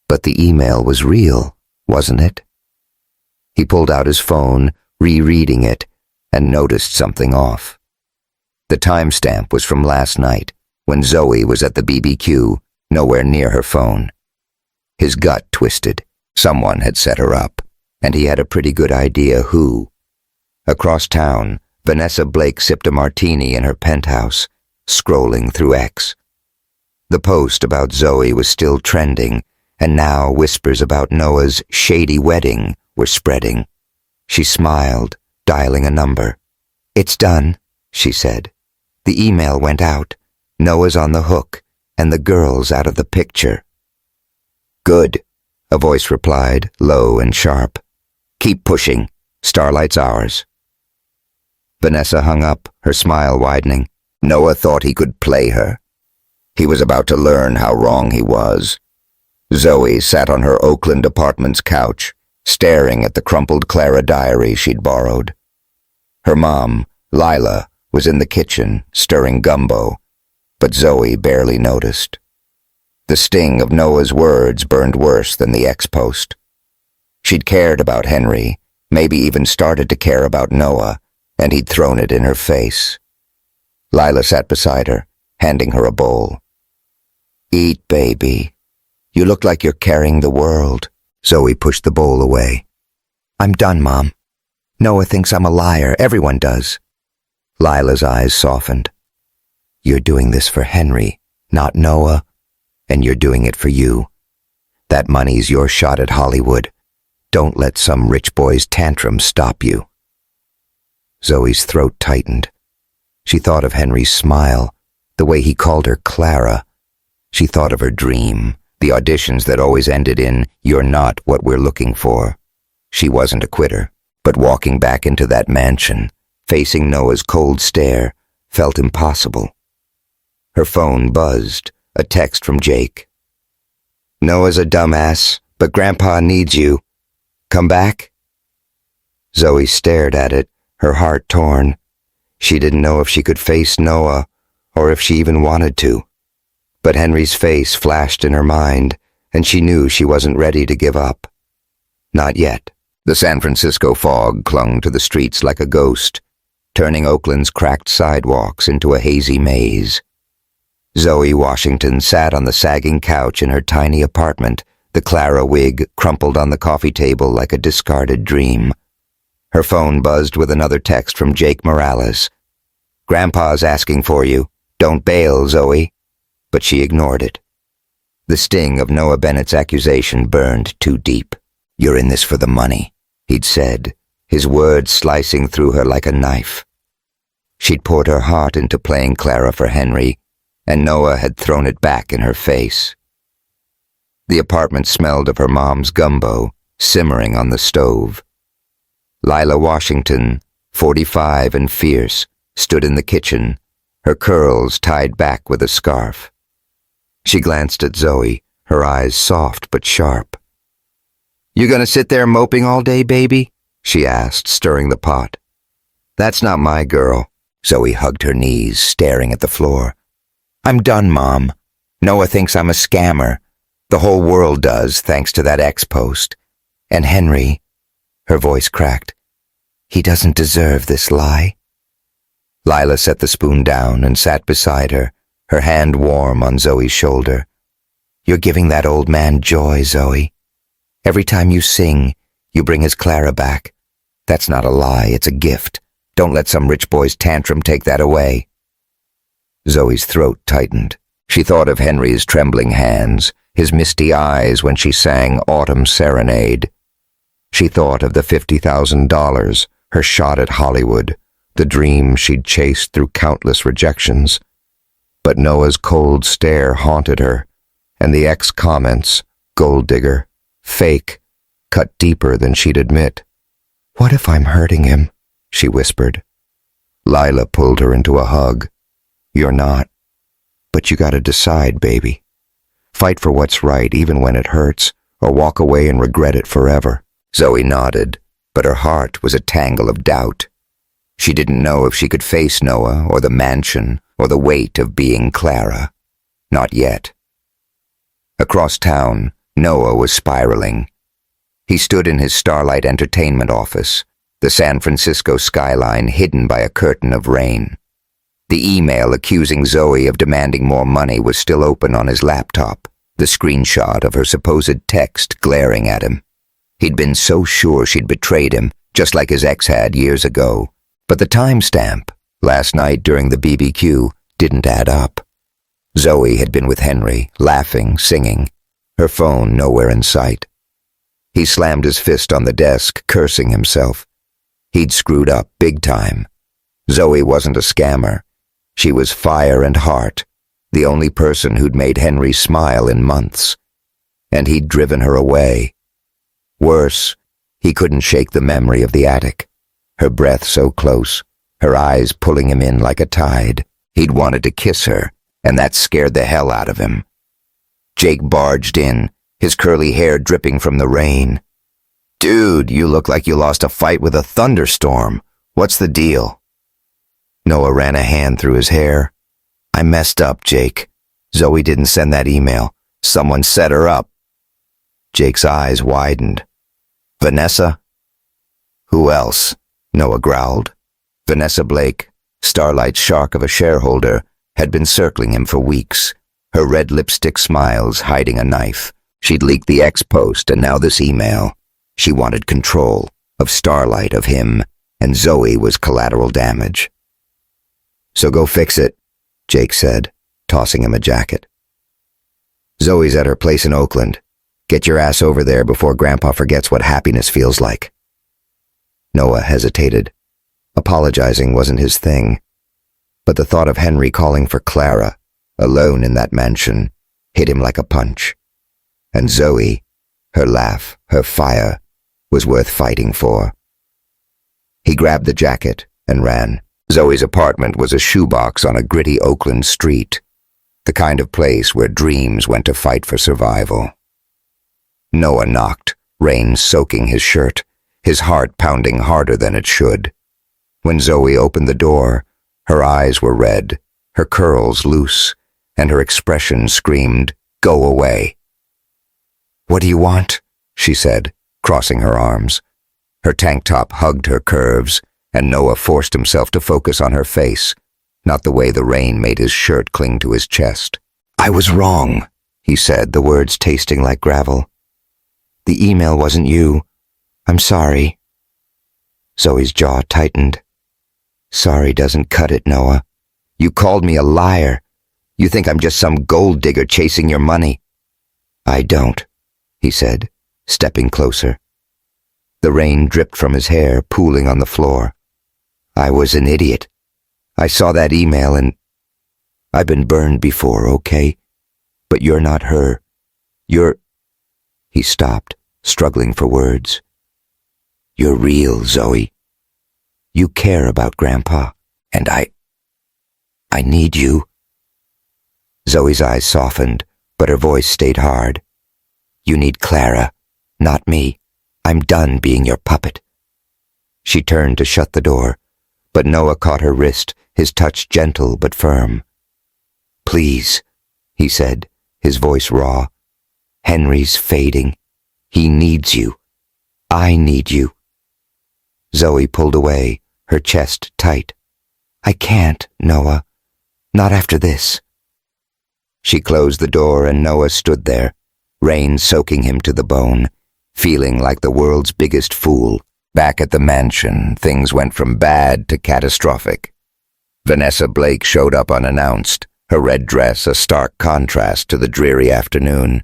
But the email was real, wasn't it? He pulled out his phone, rereading it, and noticed something off. The timestamp was from last night, when Zoe was at the BBQ, nowhere near her phone. His gut twisted. Someone had set her up, and he had a pretty good idea who. Across town, Vanessa Blake sipped a martini in her penthouse, scrolling through X. The post about Zoe was still trending, and now whispers about Noah's shady wedding were spreading. She smiled, dialing a number. "It's done," she said. "The email went out. Noah's on the hook, and the girl's out of the picture." "Good," a voice replied, low and sharp. "Keep pushing. Starlight's ours." Vanessa hung up, her smile widening. Noah thought he could play her. He was about to learn how wrong he was. Zoe sat on her Oakland apartment's couch, staring at the crumpled Clara diary she'd borrowed. Her mom, Lila, was in the kitchen, stirring gumbo, but Zoe barely noticed. The sting of Noah's words burned worse than the X-post. She'd cared about Henry, maybe even started to care about Noah, and he'd thrown it in her face. Lila sat beside her, handing her a bowl. "Eat, baby. You look like you're carrying the world." Zoe pushed the bowl away. "I'm done, Mom. Noah thinks I'm a liar. Everyone does." Lila's eyes softened. "You're doing this for Henry, not Noah, and you're doing it for you. That money's your shot at Hollywood. Don't let some rich boy's tantrum stop you." Zoe's throat tightened. She thought of Henry's smile, the way he called her Clara. She thought of her dream, the auditions that always ended in, "You're not what we're looking for." She wasn't a quitter, but walking back into that mansion, facing Noah's cold stare, felt impossible. Her phone buzzed, a text from Jake. "Noah's a dumbass, but Grandpa needs you. Come back?" Zoe stared at it, her heart torn. She didn't know if she could face Noah, or if she even wanted to. But Henry's face flashed in her mind, and she knew she wasn't ready to give up. Not yet. The San Francisco fog clung to the streets like a ghost, turning Oakland's cracked sidewalks into a hazy maze. Zoe Washington sat on the sagging couch in her tiny apartment, the Clara wig crumpled on the coffee table like a discarded dream. Her phone buzzed with another text from Jake Morales. "Grandpa's asking for you. Don't bail, Zoe." But she ignored it. The sting of Noah Bennett's accusation burned too deep. "You're in this for the money," he'd said, his words slicing through her like a knife. She'd poured her heart into playing Clara for Henry, and Noah had thrown it back in her face. The apartment smelled of her mom's gumbo, simmering on the stove. Lila Washington, 45 and fierce, stood in the kitchen, her curls tied back with a scarf. She glanced at Zoe, her eyes soft but sharp. "You gonna sit there moping all day, baby?" she asked, stirring the pot. "That's not my girl." Zoe hugged her knees, staring at the floor. "I'm done, Mom. Noah thinks I'm a scammer. The whole world does, thanks to that X-post. And Henry," her voice cracked, "he doesn't deserve this lie." Lila set the spoon down and sat beside her, her hand warm on Zoe's shoulder. "You're giving that old man joy, Zoe. Every time you sing, you bring his Clara back. That's not a lie, it's a gift. Don't let some rich boy's tantrum take that away." Zoe's throat tightened. She thought of Henry's trembling hands, his misty eyes when she sang Autumn Serenade. She thought of the $50,000, her shot at Hollywood, the dream she'd chased through countless rejections. But Noah's cold stare haunted her, and the ex-comments, gold digger, fake, cut deeper than she'd admit. "What if I'm hurting him?" she whispered. Lila pulled her into a hug. "You're not. But you gotta decide, baby. Fight for what's right even when it hurts, or walk away and regret it forever." Zoe nodded, but her heart was a tangle of doubt. She didn't know if she could face Noah or the mansion or the weight of being Clara. Not yet. Across town, Noah was spiraling. He stood in his Starlight Entertainment office, the San Francisco skyline hidden by a curtain of rain. The email accusing Zoe of demanding more money was still open on his laptop, the screenshot of her supposed text glaring at him. He'd been so sure she'd betrayed him, just like his ex had years ago. But the timestamp, last night during the BBQ, didn't add up. Zoe had been with Henry, laughing, singing, her phone nowhere in sight. He slammed his fist on the desk, cursing himself. He'd screwed up big time. Zoe wasn't a scammer. She was fire and heart, the only person who'd made Henry smile in months. And he'd driven her away. Worse, he couldn't shake the memory of the attic. Her breath so close, her eyes pulling him in like a tide. He'd wanted to kiss her, and that scared the hell out of him. Jake barged in, his curly hair dripping from the rain. "Dude, you look like you lost a fight with a thunderstorm. What's the deal?" Noah ran a hand through his hair. "I messed up, Jake. Zoe didn't send that email. Someone set her up." Jake's eyes widened. "Vanessa?" "Who else?" Noah growled. Vanessa Blake, Starlight's shark of a shareholder, had been circling him for weeks, her red lipstick smiles hiding a knife. She'd leaked the ex-post and now this email. She wanted control, of Starlight, of him, and Zoe was collateral damage. "So go fix it," Jake said, tossing him a jacket. "Zoe's at her place in Oakland. Get your ass over there before Grandpa forgets what happiness feels like." Noah hesitated. Apologizing wasn't his thing. But the thought of Henry calling for Clara, alone in that mansion, hit him like a punch. And Zoe, her laugh, her fire, was worth fighting for. He grabbed the jacket and ran. Zoe's apartment was a shoebox on a gritty Oakland street, the kind of place where dreams went to fight for survival. Noah knocked, rain soaking his shirt, his heart pounding harder than it should. When Zoe opened the door, her eyes were red, her curls loose, and her expression screamed, "Go away." "What do you want?" she said, crossing her arms. Her tank top hugged her curves, and Noah forced himself to focus on her face, not the way the rain made his shirt cling to his chest. "I was wrong," he said, the words tasting like gravel. "The email wasn't you. I'm sorry." Zoe's jaw tightened. "Sorry doesn't cut it, Noah. You called me a liar. You think I'm just some gold digger chasing your money." "I don't," he said, stepping closer. The rain dripped from his hair, pooling on the floor. "I was an idiot. I saw that email and I've been burned before, okay? But you're not her. You're—" He stopped, struggling for words. "You're real, Zoe. You care about Grandpa, and I need you." Zoe's eyes softened, but her voice stayed hard. "You need Clara, not me. I'm done being your puppet." She turned to shut the door, but Noah caught her wrist, his touch gentle but firm. "Please," he said, his voice raw. "Henry's fading. He needs you. I need you." Zoe pulled away, her chest tight. "I can't, Noah. Not after this." She closed the door and Noah stood there, rain soaking him to the bone, feeling like the world's biggest fool. Back at the mansion, things went from bad to catastrophic. Vanessa Blake showed up unannounced, her red dress a stark contrast to the dreary afternoon.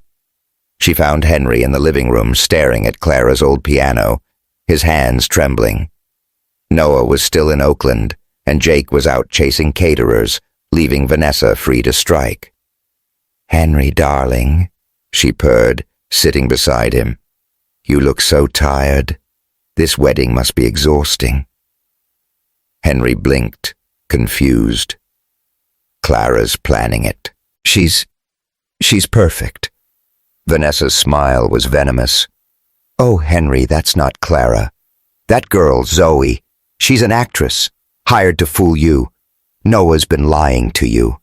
She found Henry in the living room staring at Clara's old piano, his hands trembling. Noah was still in Oakland, and Jake was out chasing caterers, leaving Vanessa free to strike. "Henry, darling," she purred, sitting beside him. "You look so tired. This wedding must be exhausting." Henry blinked, confused. "Clara's planning it. She's perfect." Vanessa's smile was venomous. "Oh, Henry, that's not Clara. That girl, Zoe, she's an actress, hired to fool you. Noah's been lying to you."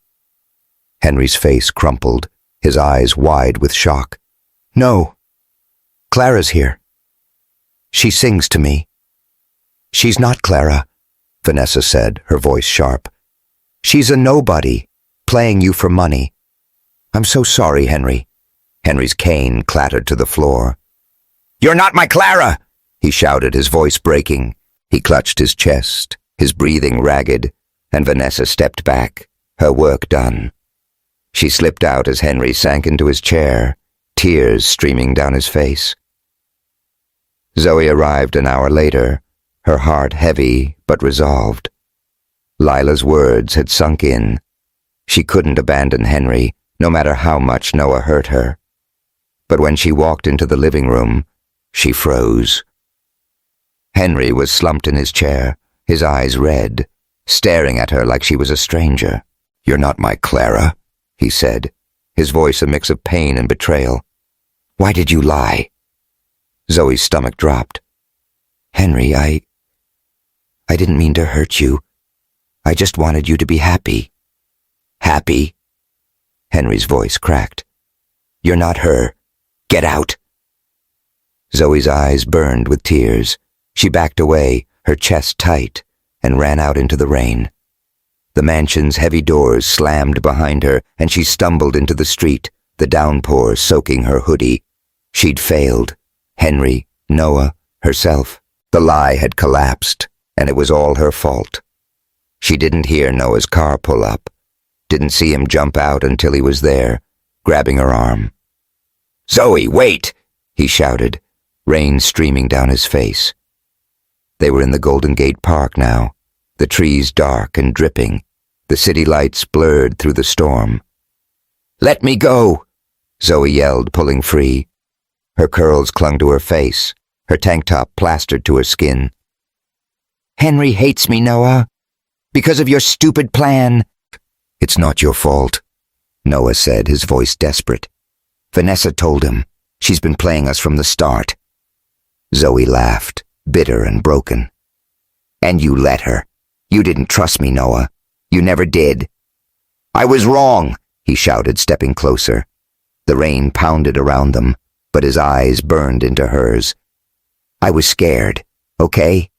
Henry's face crumpled, his eyes wide with shock. "No. Clara's here. She sings to me." "She's not Clara," Vanessa said, her voice sharp. "She's a nobody, playing you for money. I'm so sorry, Henry." Henry's cane clattered to the floor. "You're not my Clara!" he shouted, his voice breaking. He clutched his chest, his breathing ragged, and Vanessa stepped back, her work done. She slipped out as Henry sank into his chair, tears streaming down his face. Zoe arrived an hour later, her heart heavy but resolved. Lila's words had sunk in. She couldn't abandon Henry, no matter how much Noah hurt her. But when she walked into the living room, she froze. Henry was slumped in his chair, his eyes red, staring at her like she was a stranger. "You're not my Clara," he said, his voice a mix of pain and betrayal. "Why did you lie?" Zoe's stomach dropped. "Henry, I didn't mean to hurt you. I just wanted you to be happy." "Happy?" Henry's voice cracked. "You're not her. Get out." Zoe's eyes burned with tears. She backed away, her chest tight, and ran out into the rain. The mansion's heavy doors slammed behind her, and she stumbled into the street, the downpour soaking her hoodie. She'd failed. Henry, Noah, herself. The lie had collapsed, and it was all her fault. She didn't hear Noah's car pull up, didn't see him jump out until he was there, grabbing her arm. "Zoe, wait!" he shouted, rain streaming down his face. They were in the Golden Gate Park now, the trees dark and dripping, the city lights blurred through the storm. "Let me go!" Zoe yelled, pulling free. Her curls clung to her face, her tank top plastered to her skin. "Henry hates me, Noah, because of your stupid plan." "It's not your fault," Noah said, his voice desperate. "Vanessa told him. She's been playing us from the start." Zoe laughed, bitter and broken. "And you let her. You didn't trust me, Noah. You never did." "I was wrong," he shouted, stepping closer. The rain pounded around them, but his eyes burned into hers. "I was scared, okay?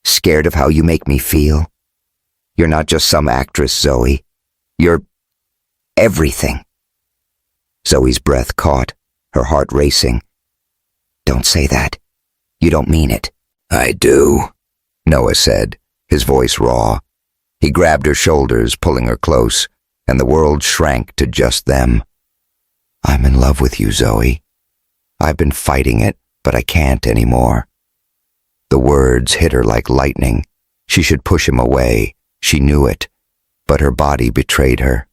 Scared of how you make me feel. You're not just some actress, Zoe. You're everything." Zoe's breath caught, her heart racing. "Don't say that. You don't mean it." "I do," Noah said, his voice raw. He grabbed her shoulders, pulling her close, and the world shrank to just them. "I'm in love with you, Zoe. I've been fighting it, but I can't anymore." The words hit her like lightning. She should push him away. She knew it, but her body betrayed her.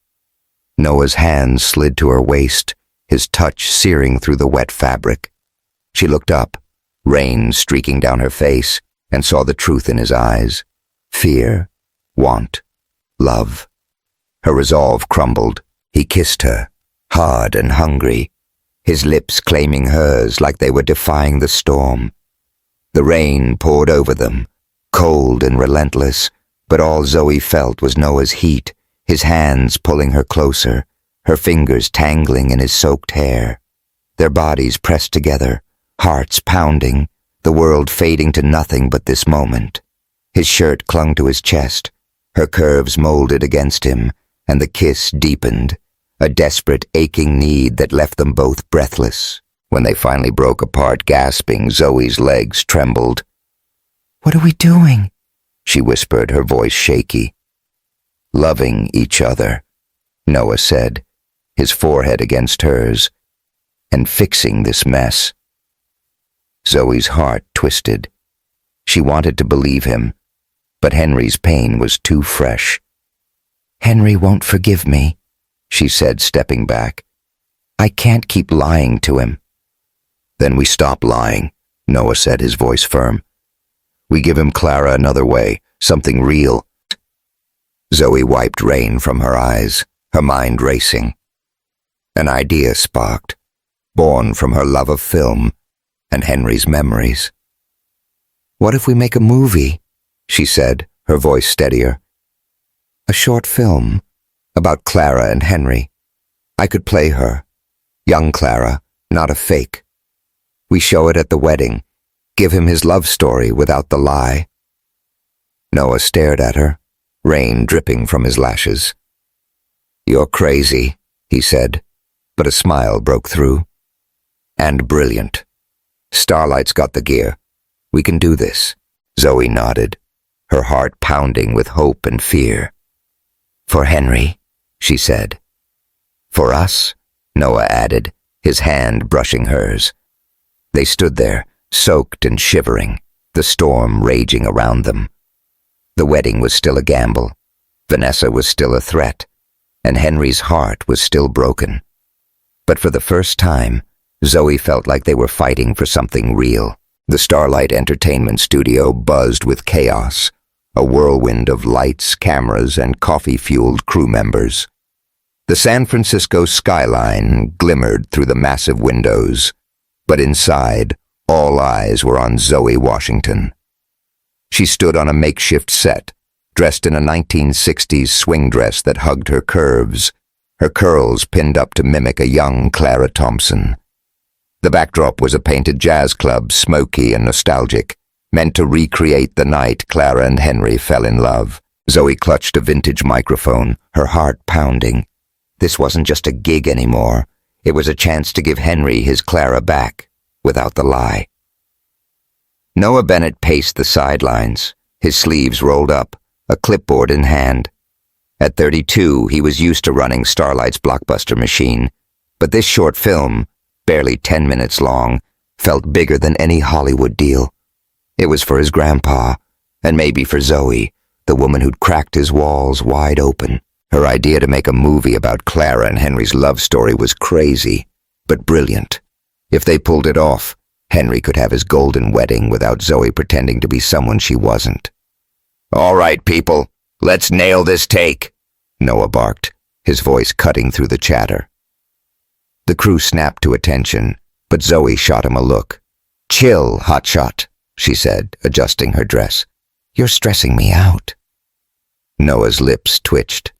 Noah's hands slid to her waist, his touch searing through the wet fabric. She looked up, rain streaking down her face, and saw the truth in his eyes. Fear, want, love. Her resolve crumbled. He kissed her, hard and hungry, his lips claiming hers like they were defying the storm. The rain poured over them, cold and relentless, but all Zoe felt was Noah's heat, his hands pulling her closer, her fingers tangling in his soaked hair. Their bodies pressed together, hearts pounding, the world fading to nothing but this moment. His shirt clung to his chest, her curves molded against him, and the kiss deepened, a desperate, aching need that left them both breathless. When they finally broke apart, gasping, Zoe's legs trembled. "What are we doing?" she whispered, her voice shaky. "Loving each other," Noah said, his forehead against hers. and fixing this mess. Zoe's heart twisted. She wanted to believe him, but Henry's pain was too fresh. "Henry won't forgive me," she said, stepping back. "I can't keep lying to him." "Then we stop lying," Noah said, his voice firm. "We give him Clara another way, something real." Zoe wiped rain from her eyes, her mind racing. An idea sparked, born from her love of film and Henry's memories. "What if we make a movie?" she said, her voice steadier. "A short film about Clara and Henry. I could play her, young Clara, not a fake. We show it at the wedding, give him his love story without the lie." Noah stared at her, rain dripping from his lashes. "You're crazy," he said, but a smile broke through. "And brilliant. Starlight's got the gear. We can do this." Zoe nodded, her heart pounding with hope and fear. "For Henry," she said. "For us," Noah added, his hand brushing hers. They stood there, soaked and shivering, the storm raging around them. The wedding was still a gamble. Vanessa was still a threat, and Henry's heart was still broken. But for the first time, Zoe felt like they were fighting for something real. The Starlight Entertainment Studio buzzed with chaos, a whirlwind of lights, cameras, and coffee-fueled crew members. The San Francisco skyline glimmered through the massive windows, but inside, all eyes were on Zoe Washington. She stood on a makeshift set, dressed in a 1960s swing dress that hugged her curves, her curls pinned up to mimic a young Clara Thompson. The backdrop was a painted jazz club, smoky and nostalgic, meant to recreate the night Clara and Henry fell in love. Zoe clutched a vintage microphone, her heart pounding. This wasn't just a gig anymore. It was a chance to give Henry his Clara back, without the lie. Noah Bennett paced the sidelines, his sleeves rolled up, a clipboard in hand. At 32, he was used to running Starlight's blockbuster machine, but this short film, barely 10 minutes long, felt bigger than any Hollywood deal. It was for his grandpa, and maybe for Zoe, the woman who'd cracked his walls wide open. Her idea to make a movie about Clara and Henry's love story was crazy, but brilliant. If they pulled it off, Henry could have his golden wedding without Zoe pretending to be someone she wasn't. "All right, people, let's nail this take," Noah barked, his voice cutting through the chatter. The crew snapped to attention, but Zoe shot him a look. "Chill, hotshot," she said, adjusting her dress. "You're stressing me out." Noah's lips twitched.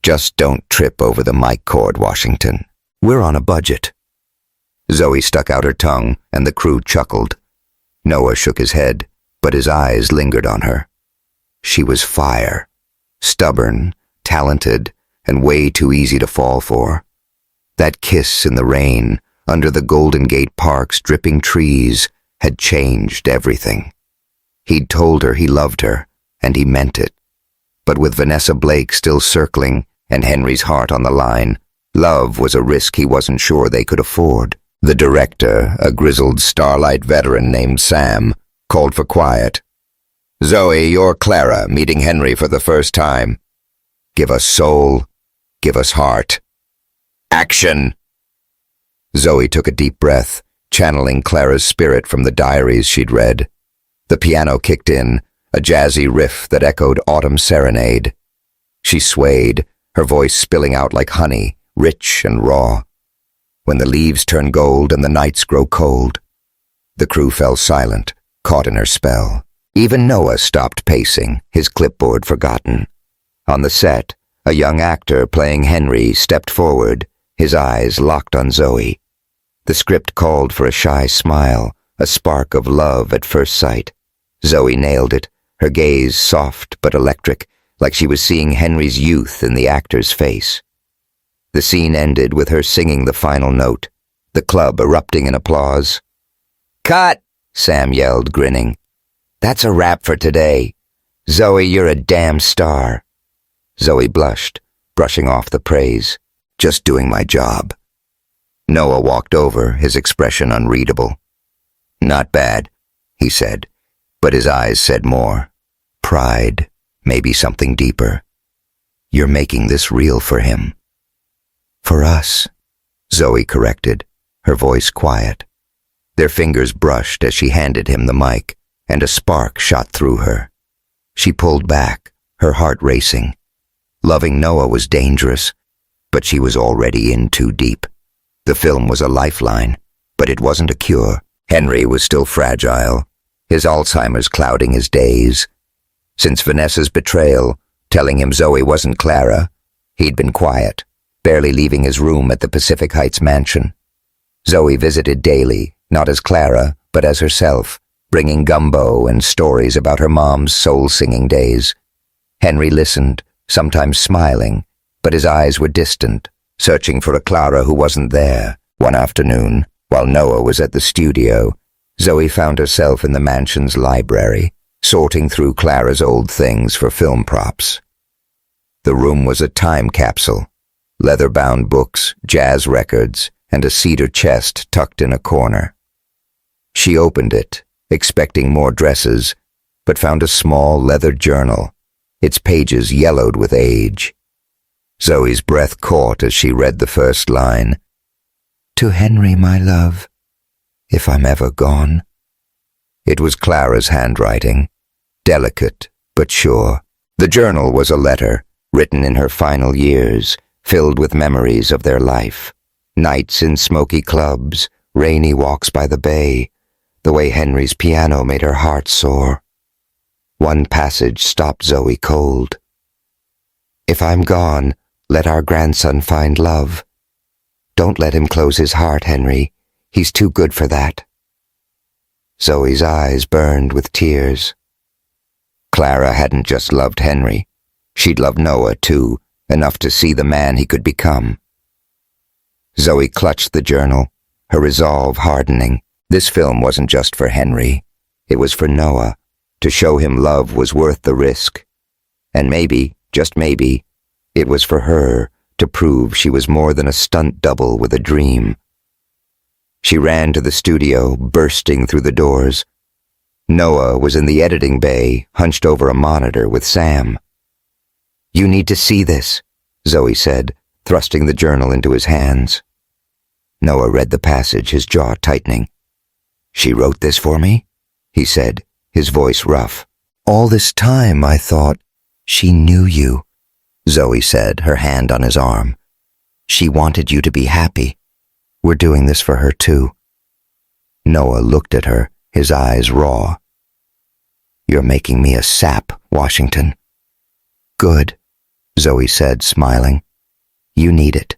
"Just don't trip over the mic cord, Washington. We're on a budget." Zoe stuck out her tongue, and the crew chuckled. Noah shook his head, but his eyes lingered on her. She was fire, stubborn, talented, and way too easy to fall for. That kiss in the rain, under the Golden Gate Park's dripping trees, had changed everything. He'd told her he loved her, and he meant it. But with Vanessa Blake still circling, and Henry's heart on the line, love was a risk he wasn't sure they could afford. The director, a grizzled Starlight veteran named Sam, called for quiet. "Zoe, you're Clara, meeting Henry for the first time. Give us soul, give us heart. Action!" Zoe took a deep breath, channeling Clara's spirit from the diaries she'd read. The piano kicked in, a jazzy riff that echoed Autumn's Serenade. She swayed, her voice spilling out like honey, rich and raw. When the leaves turn gold and the nights grow cold. The crew fell silent, caught in her spell. Even Noah stopped pacing, his clipboard forgotten. On the set, a young actor playing Henry stepped forward, his eyes locked on Zoe. The script called for a shy smile, a spark of love at first sight. Zoe nailed it, her gaze soft but electric, like she was seeing Henry's youth in the actor's face. The scene ended with her singing the final note, the club erupting in applause. "Cut!" Sam yelled, grinning. "That's a wrap for today. Zoe, you're a damn star." Zoe blushed, brushing off the praise. "Just doing my job." Noah walked over, his expression unreadable. "Not bad," he said, but his eyes said more. Pride, maybe something deeper. "You're making this real for him." "For us," Zoe corrected, her voice quiet. Their fingers brushed as she handed him the mic, and a spark shot through her. She pulled back, her heart racing. Loving Noah was dangerous, but she was already in too deep. The film was a lifeline, but it wasn't a cure. Henry was still fragile, his Alzheimer's clouding his days. Since Vanessa's betrayal, telling him Zoe wasn't Clara, he'd been quiet, barely leaving his room at the Pacific Heights mansion. Zoe visited daily, not as Clara, but as herself, bringing gumbo and stories about her mom's soul-singing days. Henry listened, sometimes smiling, but his eyes were distant, searching for a Clara who wasn't there. One afternoon, while Noah was at the studio, Zoe found herself in the mansion's library, sorting through Clara's old things for film props. The room was a time capsule, leather-bound books, jazz records, and a cedar chest tucked in a corner. She opened it, expecting more dresses, but found a small leather journal, its pages yellowed with age. Zoe's breath caught as she read the first line. "To Henry, my love, if I'm ever gone." It was Clara's handwriting, delicate but sure. The journal was a letter, written in her final years, filled with memories of their life. Nights in smoky clubs, rainy walks by the bay, the way Henry's piano made her heart soar. One passage stopped Zoe cold. "If I'm gone, let our grandson find love. Don't let him close his heart, Henry. He's too good for that." Zoe's eyes burned with tears. Clara hadn't just loved Henry. She'd loved Noah, too, enough to see the man he could become. Zoe clutched the journal, her resolve hardening. This film wasn't just for Henry. It was for Noah, to show him love was worth the risk. And maybe, just maybe, it was for her to prove she was more than a stunt double with a dream. She ran to the studio, bursting through the doors. Noah was in the editing bay, hunched over a monitor with Sam. "You need to see this," Zoe said, thrusting the journal into his hands. Noah read the passage, his jaw tightening. "She wrote this for me?" he said, his voice rough. "All this time I thought she knew you," Zoe said, her hand on his arm. "She wanted you to be happy. We're doing this for her too." Noah looked at her, his eyes raw. "You're making me a sap, Washington." "Good," Zoe said, smiling. "You need it."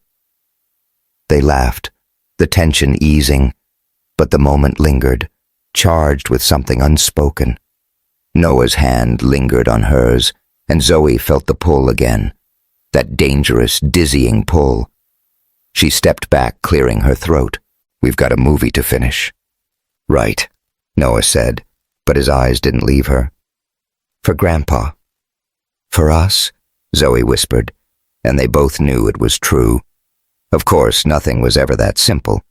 They laughed, the tension easing, but the moment lingered, charged with something unspoken. Noah's hand lingered on hers, and Zoe felt the pull again, that dangerous, dizzying pull. She stepped back, clearing her throat. "We've got a movie to finish." "Right," Noah said, but his eyes didn't leave her. "For Grandpa." "For us," Zoe whispered, and they both knew it was true. Of course, nothing was ever that simple.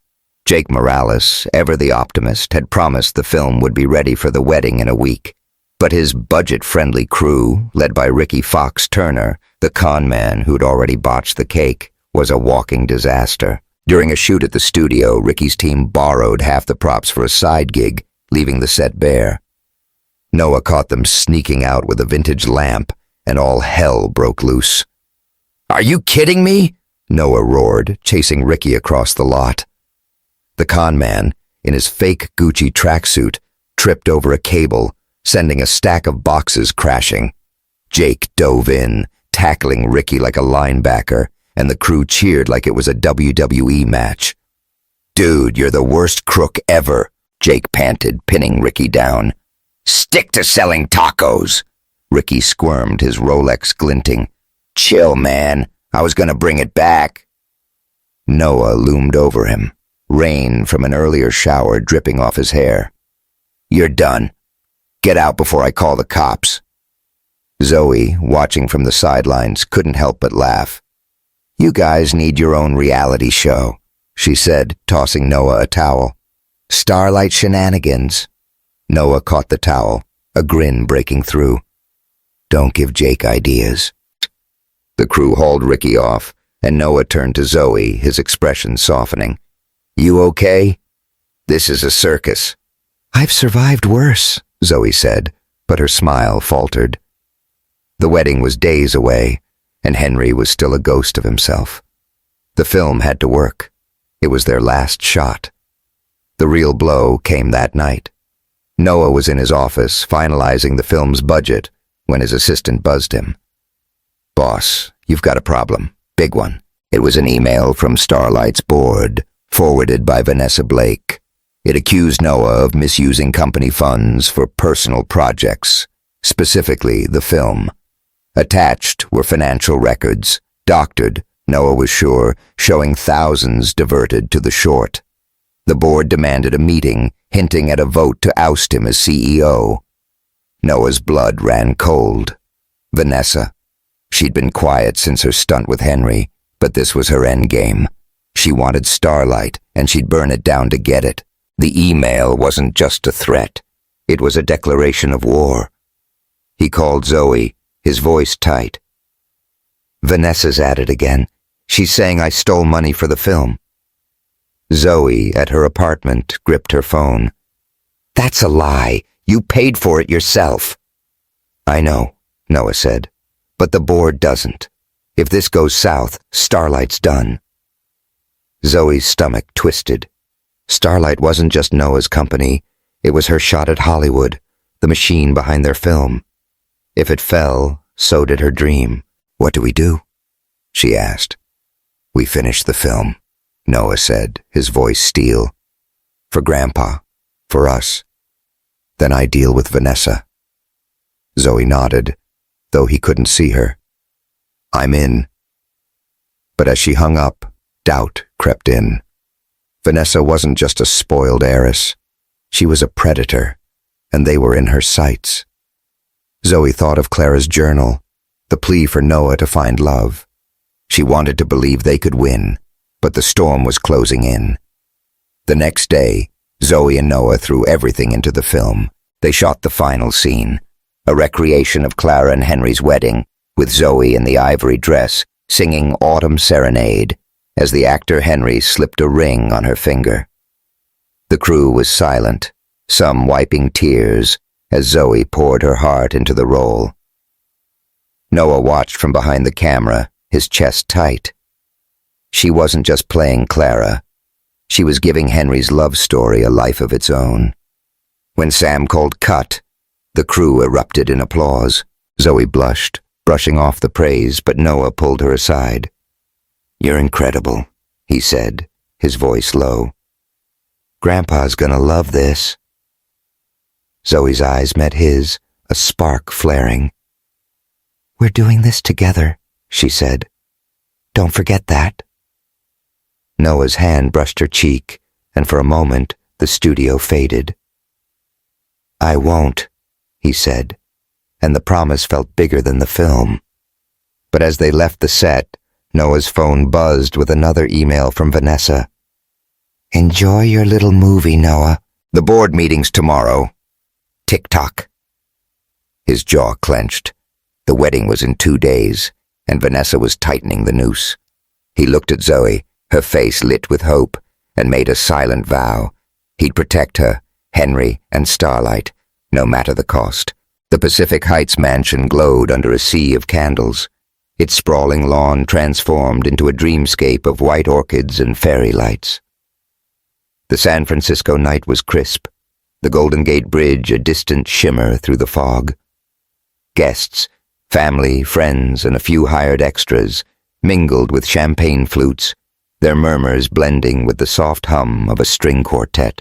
Jake Morales, ever the optimist, had promised the film would be ready for the wedding in a week. But his budget-friendly crew, led by Ricky Fox Turner, the con man who'd already botched the cake, was a walking disaster. During a shoot at the studio, Ricky's team borrowed half the props for a side gig, leaving the set bare. Noah caught them sneaking out with a vintage lamp, and all hell broke loose. "Are you kidding me?" Noah roared, chasing Ricky across the lot. The con man, in his fake Gucci tracksuit, tripped over a cable, sending a stack of boxes crashing. Jake dove in, tackling Ricky like a linebacker, and the crew cheered like it was a WWE match. "Dude, you're the worst crook ever," Jake panted, pinning Ricky down. "Stick to selling tacos." Ricky squirmed, his Rolex glinting. "Chill, man. I was gonna bring it back." Noah loomed over him, rain from an earlier shower dripping off his hair. "You're done. Get out before I call the cops." Zoe, watching from the sidelines, couldn't help but laugh. "You guys need your own reality show." she said, tossing Noah a towel. Starlight shenanigans. Noah caught the towel, a grin breaking through. Don't give Jake ideas. The crew hauled Ricky off, and Noah turned to Zoe, his expression softening. You okay? This is a circus. I've survived worse, Zoe said, but her smile faltered. The wedding was days away, and Henry was still a ghost of himself. The film had to work. It was their last shot. The real blow came that night. Noah was in his office, finalizing the film's budget, when his assistant buzzed him. Boss, you've got a problem. Big one. It was an email from Starlight's board, forwarded by Vanessa Blake. It accused Noah of misusing company funds for personal projects, specifically the film. Attached were financial records, doctored, Noah was sure, showing thousands diverted to the short. The board demanded a meeting, hinting at a vote to oust him as CEO. Noah's blood ran cold. Vanessa. She'd been quiet since her stunt with Henry, but this was her endgame. She wanted Starlight, and she'd burn it down to get it. The email wasn't just a threat. It was a declaration of war. He called Zoe, his voice tight. Vanessa's at it again. She's saying I stole money for the film. Zoe, at her apartment, gripped her phone. That's a lie. You paid for it yourself. I know, Noah said, but the board doesn't. If this goes south, Starlight's done. Zoe's stomach twisted. Starlight wasn't just Noah's company. It was her shot at Hollywood, the machine behind their film. If it fell, so did her dream. What do we do? She asked. We finish the film, Noah said, his voice steel. For Grandpa. For us. Then I deal with Vanessa. Zoe nodded, though he couldn't see her. I'm in. But as she hung up, doubt crept in. Vanessa wasn't just a spoiled heiress. She was a predator, and they were in her sights. Zoe thought of Clara's journal, the plea for Noah to find love. She wanted to believe they could win, but the storm was closing in. The next day, Zoe and Noah threw everything into the film. They shot the final scene, a recreation of Clara and Henry's wedding, with Zoe in the ivory dress, singing Autumn Serenade, as the actor Henry slipped a ring on her finger. The crew was silent, some wiping tears, as Zoe poured her heart into the role. Noah watched from behind the camera, his chest tight. She wasn't just playing Clara. She was giving Henry's love story a life of its own. When Sam called cut, the crew erupted in applause. Zoe blushed, brushing off the praise, but Noah pulled her aside. You're incredible, he said, his voice low. Grandpa's gonna love this. Zoe's eyes met his, a spark flaring. We're doing this together, she said. Don't forget that. Noah's hand brushed her cheek, and for a moment the studio faded. I won't, he said, and the promise felt bigger than the film. But as they left the set, Noah's phone buzzed with another email from Vanessa. Enjoy your little movie, Noah. The board meeting's tomorrow. Tick-tock. His jaw clenched. The wedding was in 2 days, and Vanessa was tightening the noose. He looked at Zoe, her face lit with hope, and made a silent vow. He'd protect her, Henry, and Starlight, no matter the cost. The Pacific Heights mansion glowed under a sea of candles. Its sprawling lawn transformed into a dreamscape of white orchids and fairy lights. The San Francisco night was crisp, the Golden Gate Bridge a distant shimmer through the fog. Guests, family, friends, and a few hired extras, mingled with champagne flutes, their murmurs blending with the soft hum of a string quartet.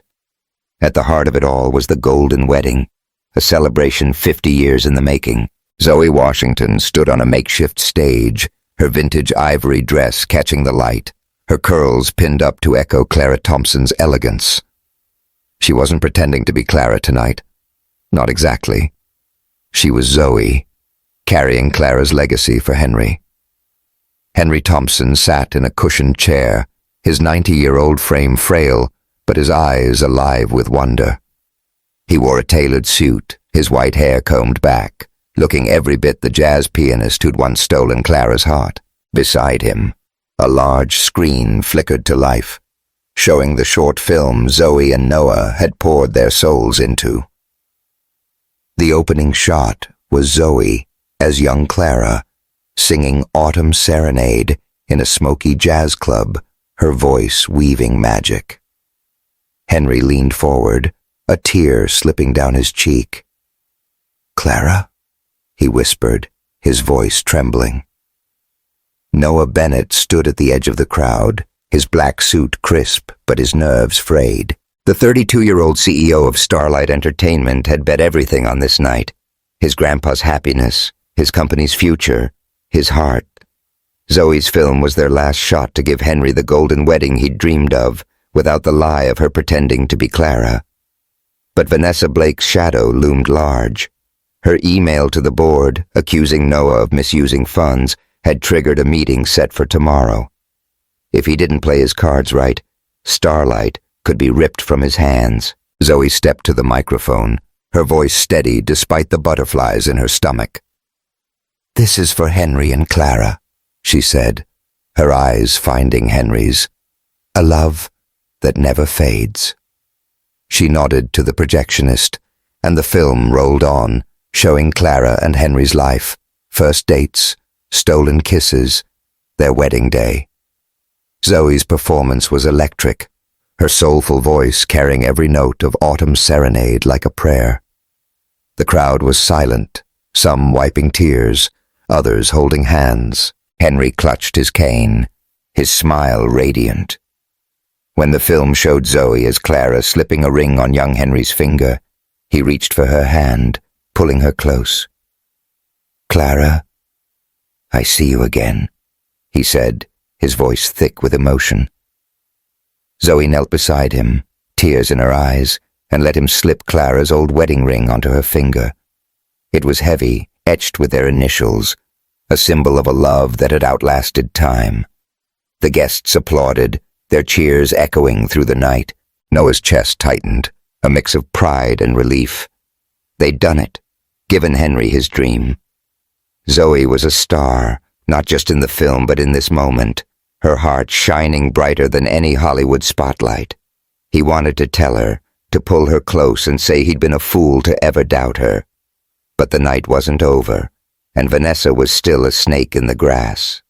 At the heart of it all was the golden wedding, a celebration 50 years in the making. Zoe Washington stood on a makeshift stage, her vintage ivory dress catching the light, her curls pinned up to echo Clara Thompson's elegance. She wasn't pretending to be Clara tonight. Not exactly. She was Zoe, carrying Clara's legacy for Henry. Henry Thompson sat in a cushioned chair, his 90-year-old frame frail, but his eyes alive with wonder. He wore a tailored suit, his white hair combed back, looking every bit the jazz pianist who'd once stolen Clara's heart. Beside him, a large screen flickered to life, showing the short film Zoe and Noah had poured their souls into. The opening shot was Zoe as young Clara, singing Autumn Serenade in a smoky jazz club, her voice weaving magic. Henry leaned forward, a tear slipping down his cheek. "Clara?" he whispered, his voice trembling. Noah Bennett stood at the edge of the crowd, his black suit crisp but his nerves frayed. The 32-year-old CEO of Starlight Entertainment had bet everything on this night. His grandpa's happiness, his company's future, his heart. Zoe's film was their last shot to give Henry the golden wedding he'd dreamed of, without the lie of her pretending to be Clara. But Vanessa Blake's shadow loomed large. Her email to the board, accusing Noah of misusing funds, had triggered a meeting set for tomorrow. If he didn't play his cards right, Starlight could be ripped from his hands. Zoe stepped to the microphone, her voice steady despite the butterflies in her stomach. "This is for Henry and Clara," she said, her eyes finding Henry's. "A love that never fades." She nodded to the projectionist, and the film rolled on, showing Clara and Henry's life, first dates, stolen kisses, their wedding day. Zoe's performance was electric, her soulful voice carrying every note of Autumn Serenade like a prayer. The crowd was silent, some wiping tears, others holding hands. Henry clutched his cane, his smile radiant. When the film showed Zoe as Clara slipping a ring on young Henry's finger, he reached for her hand, pulling her close. "Clara, I see you again," he said, his voice thick with emotion. Zoe knelt beside him, tears in her eyes, and let him slip Clara's old wedding ring onto her finger. It was heavy, etched with their initials, a symbol of a love that had outlasted time. The guests applauded, their cheers echoing through the night. Noah's chest tightened, a mix of pride and relief. They'd done it, given Henry his dream. Zoe was a star, not just in the film but in this moment, her heart shining brighter than any Hollywood spotlight. He wanted to tell her, to pull her close and say he'd been a fool to ever doubt her. But the night wasn't over, and Vanessa was still a snake in the grass.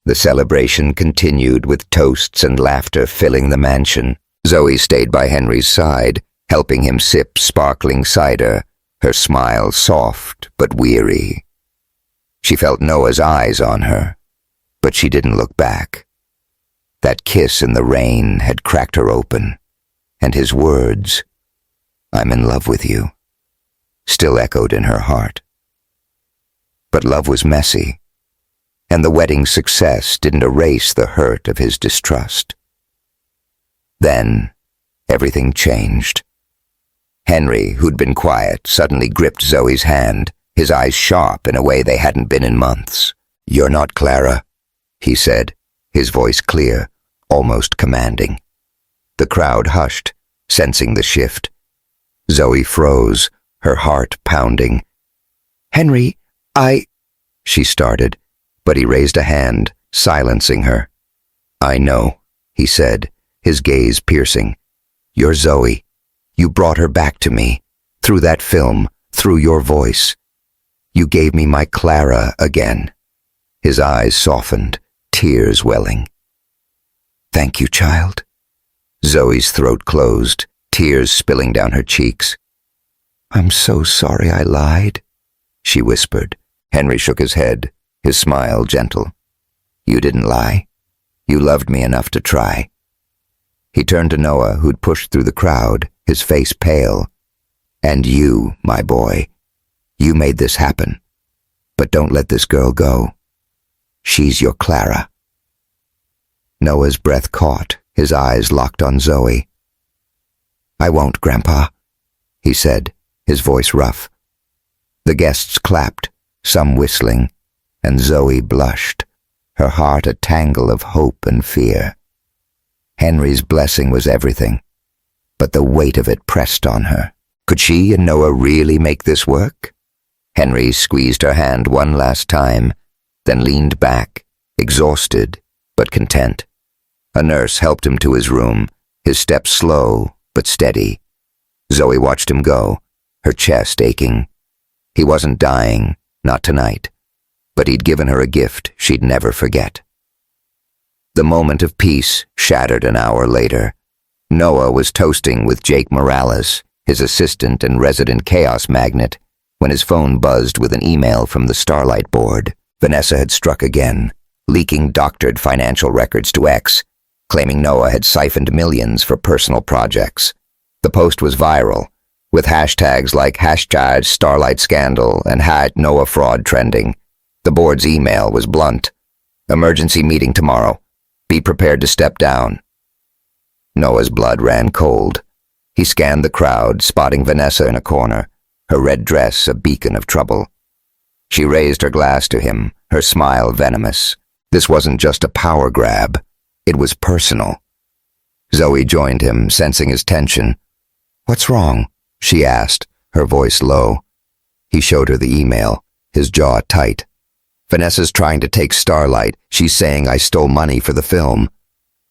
The celebration continued with toasts and laughter filling the mansion. Zoe stayed by Henry's side, helping him sip sparkling cider, her smile soft but weary. She felt Noah's eyes on her, but she didn't look back. That kiss in the rain had cracked her open, and his words, "I'm in love with you," still echoed in her heart. But love was messy, and the wedding's success didn't erase the hurt of his distrust. Then, everything changed. Henry, who'd been quiet, suddenly gripped Zoe's hand, his eyes sharp in a way they hadn't been in months. "You're not Clara," he said, his voice clear, almost commanding. The crowd hushed, sensing the shift. Zoe froze, her heart pounding. "Henry, she started, but he raised a hand, silencing her. "I know," he said, his gaze piercing. "You're Zoe. You brought her back to me, through that film, through your voice. You gave me my Clara again." His eyes softened, tears welling. "Thank you, child." Zoe's throat closed, tears spilling down her cheeks. "I'm so sorry I lied," she whispered. Henry shook his head, his smile gentle. "You didn't lie. You loved me enough to try." He turned to Noah, who'd pushed through the crowd, his face pale. "And you, my boy, you made this happen. But don't let this girl go. She's your Clara." Noah's breath caught, his eyes locked on Zoe. "I won't, Grandpa," he said, his voice rough. The guests clapped, some whistling, and Zoe blushed, her heart a tangle of hope and fear. Henry's blessing was everything, but the weight of it pressed on her. Could she and Noah really make this work? Henry squeezed her hand one last time, then leaned back, exhausted but content. A nurse helped him to his room, his steps slow but steady. Zoe watched him go, her chest aching. He wasn't dying, not tonight, but he'd given her a gift she'd never forget. The moment of peace shattered an hour later. Noah was toasting with Jake Morales, his assistant and resident chaos magnet, when his phone buzzed with an email from the Starlight board. Vanessa had struck again, leaking doctored financial records to X, claiming Noah had siphoned millions for personal projects. The post was viral, with hashtags like #StarlightScandal and #NoahFraud trending. The board's email was blunt. Emergency meeting tomorrow. Be prepared to step down. Noah's blood ran cold. He scanned the crowd, spotting Vanessa in a corner, her red dress a beacon of trouble. She raised her glass to him, her smile venomous. This wasn't just a power grab. It was personal. Zoe joined him, sensing his tension. "What's wrong?" she asked, her voice low. He showed her the email, his jaw tight. "Vanessa's trying to take Starlight. She's saying I stole money for the film."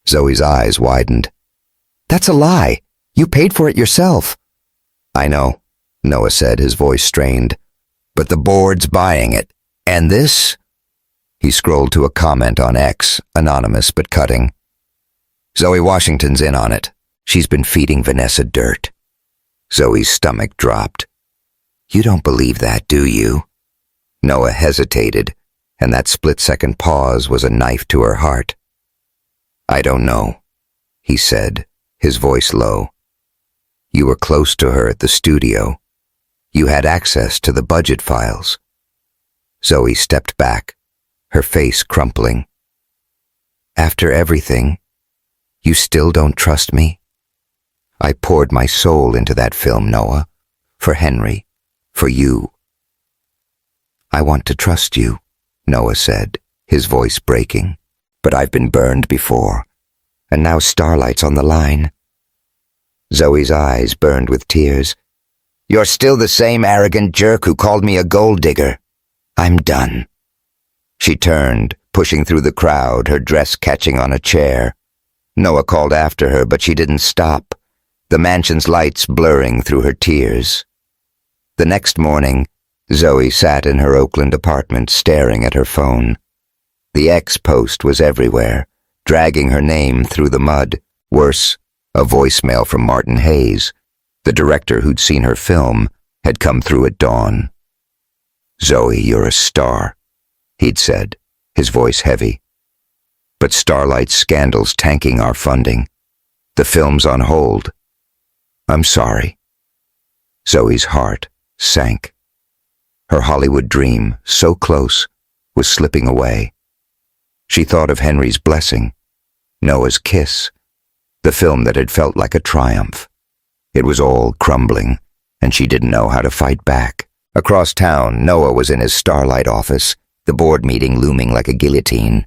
Zoe's eyes widened. "That's a lie. You paid for it yourself." "I know," Noah said, his voice strained. "But the board's buying it. And this?" He scrolled to a comment on X, anonymous but cutting. "Zoe Washington's in on it. She's been feeding Vanessa dirt." Zoe's stomach dropped. "You don't believe that, do you?" Noah hesitated, and that split-second pause was a knife to her heart. "I don't know," he said, his voice low. "You were close to her at the studio. You had access to the budget files." Zoe stepped back, her face crumpling. "After everything, you still don't trust me?" "I poured my soul into that film, Noah. For Henry. For you." "I want to trust you," Noah said, his voice breaking. "But I've been burned before, and now Starlight's on the line." Zoe's eyes burned with tears. "You're still the same arrogant jerk who called me a gold digger. I'm done." She turned, pushing through the crowd, her dress catching on a chair. Noah called after her, but she didn't stop, the mansion's lights blurring through her tears. The next morning, Zoe sat in her Oakland apartment staring at her phone. The X post was everywhere, dragging her name through the mud. Worse, a voicemail from Martin Hayes, the director who'd seen her film, had come through at dawn. "Zoe, you're a star," he'd said, his voice heavy. "But Starlight's scandal's tanking our funding. The film's on hold. I'm sorry." Zoe's heart sank. Her Hollywood dream, so close, was slipping away. She thought of Henry's blessing, Noah's kiss, the film that had felt like a triumph. It was all crumbling, and she didn't know how to fight back. Across town, Noah was in his Starlight office, the board meeting looming like a guillotine.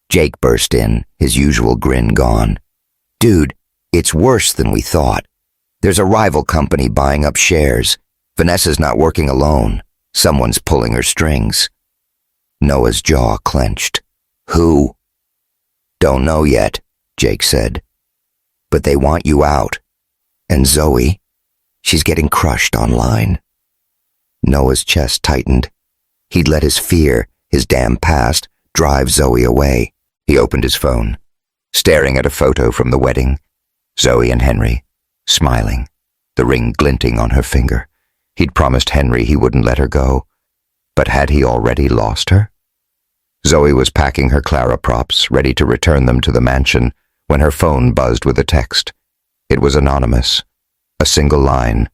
Jake burst in, his usual grin gone. "Dude, it's worse than we thought. There's a rival company buying up shares. Vanessa's not working alone. Someone's pulling her strings." Noah's jaw clenched. "Who?" "Don't know yet," Jake said. "But they want you out. And Zoe, she's getting crushed online." Noah's chest tightened. He'd let his fear, his damn past, drive Zoe away. He opened his phone, staring at a photo from the wedding. Zoe and Henry, smiling, the ring glinting on her finger. He'd promised Henry he wouldn't let her go. But had he already lost her? Zoe was packing her Clara props, ready to return them to the mansion, when her phone buzzed with a text. It was anonymous. A single line.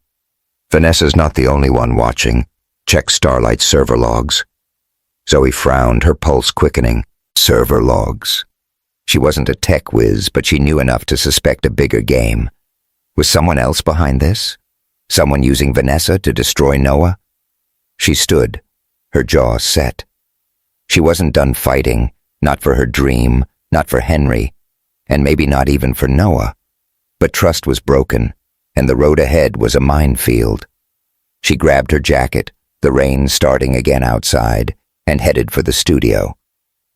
"Vanessa's not the only one watching. Check Starlight's server logs." Zoe frowned, her pulse quickening. Server logs. She wasn't a tech whiz, but she knew enough to suspect a bigger game. Was someone else behind this? Someone using Vanessa to destroy Noah? She stood, her jaw set. She wasn't done fighting, not for her dream, not for Henry. and maybe not even for Noah. But trust was broken, and the road ahead was a minefield. She grabbed her jacket, the rain starting again outside, and headed for the studio.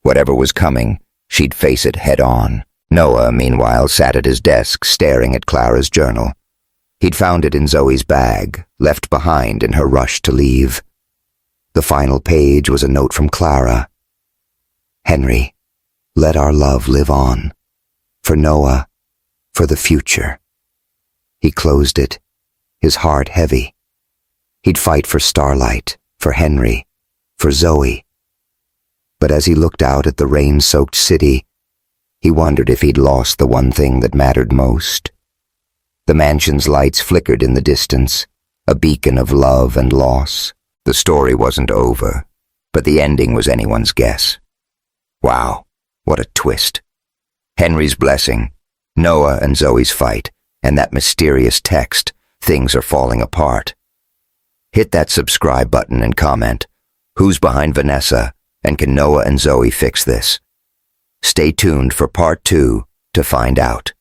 Whatever was coming, she'd face it head on. Noah, meanwhile, sat at his desk staring at Clara's journal. He'd found it in Zoe's bag, left behind in her rush to leave. The final page was a note from Clara. "Henry, let our love live on. For Noah, for the future." He closed it, his heart heavy. He'd fight for Starlight, for Henry, for Zoe. But as he looked out at the rain-soaked city, he wondered if he'd lost the one thing that mattered most. The mansion's lights flickered in the distance, a beacon of love and loss. The story wasn't over, but the ending was anyone's guess. Wow, what a twist. Henry's blessing, Noah and Zoe's fight, and that mysterious text, "Things are falling apart." Hit that subscribe button and comment, who's behind Vanessa, and can Noah and Zoe fix this? Stay tuned for part 2 to find out.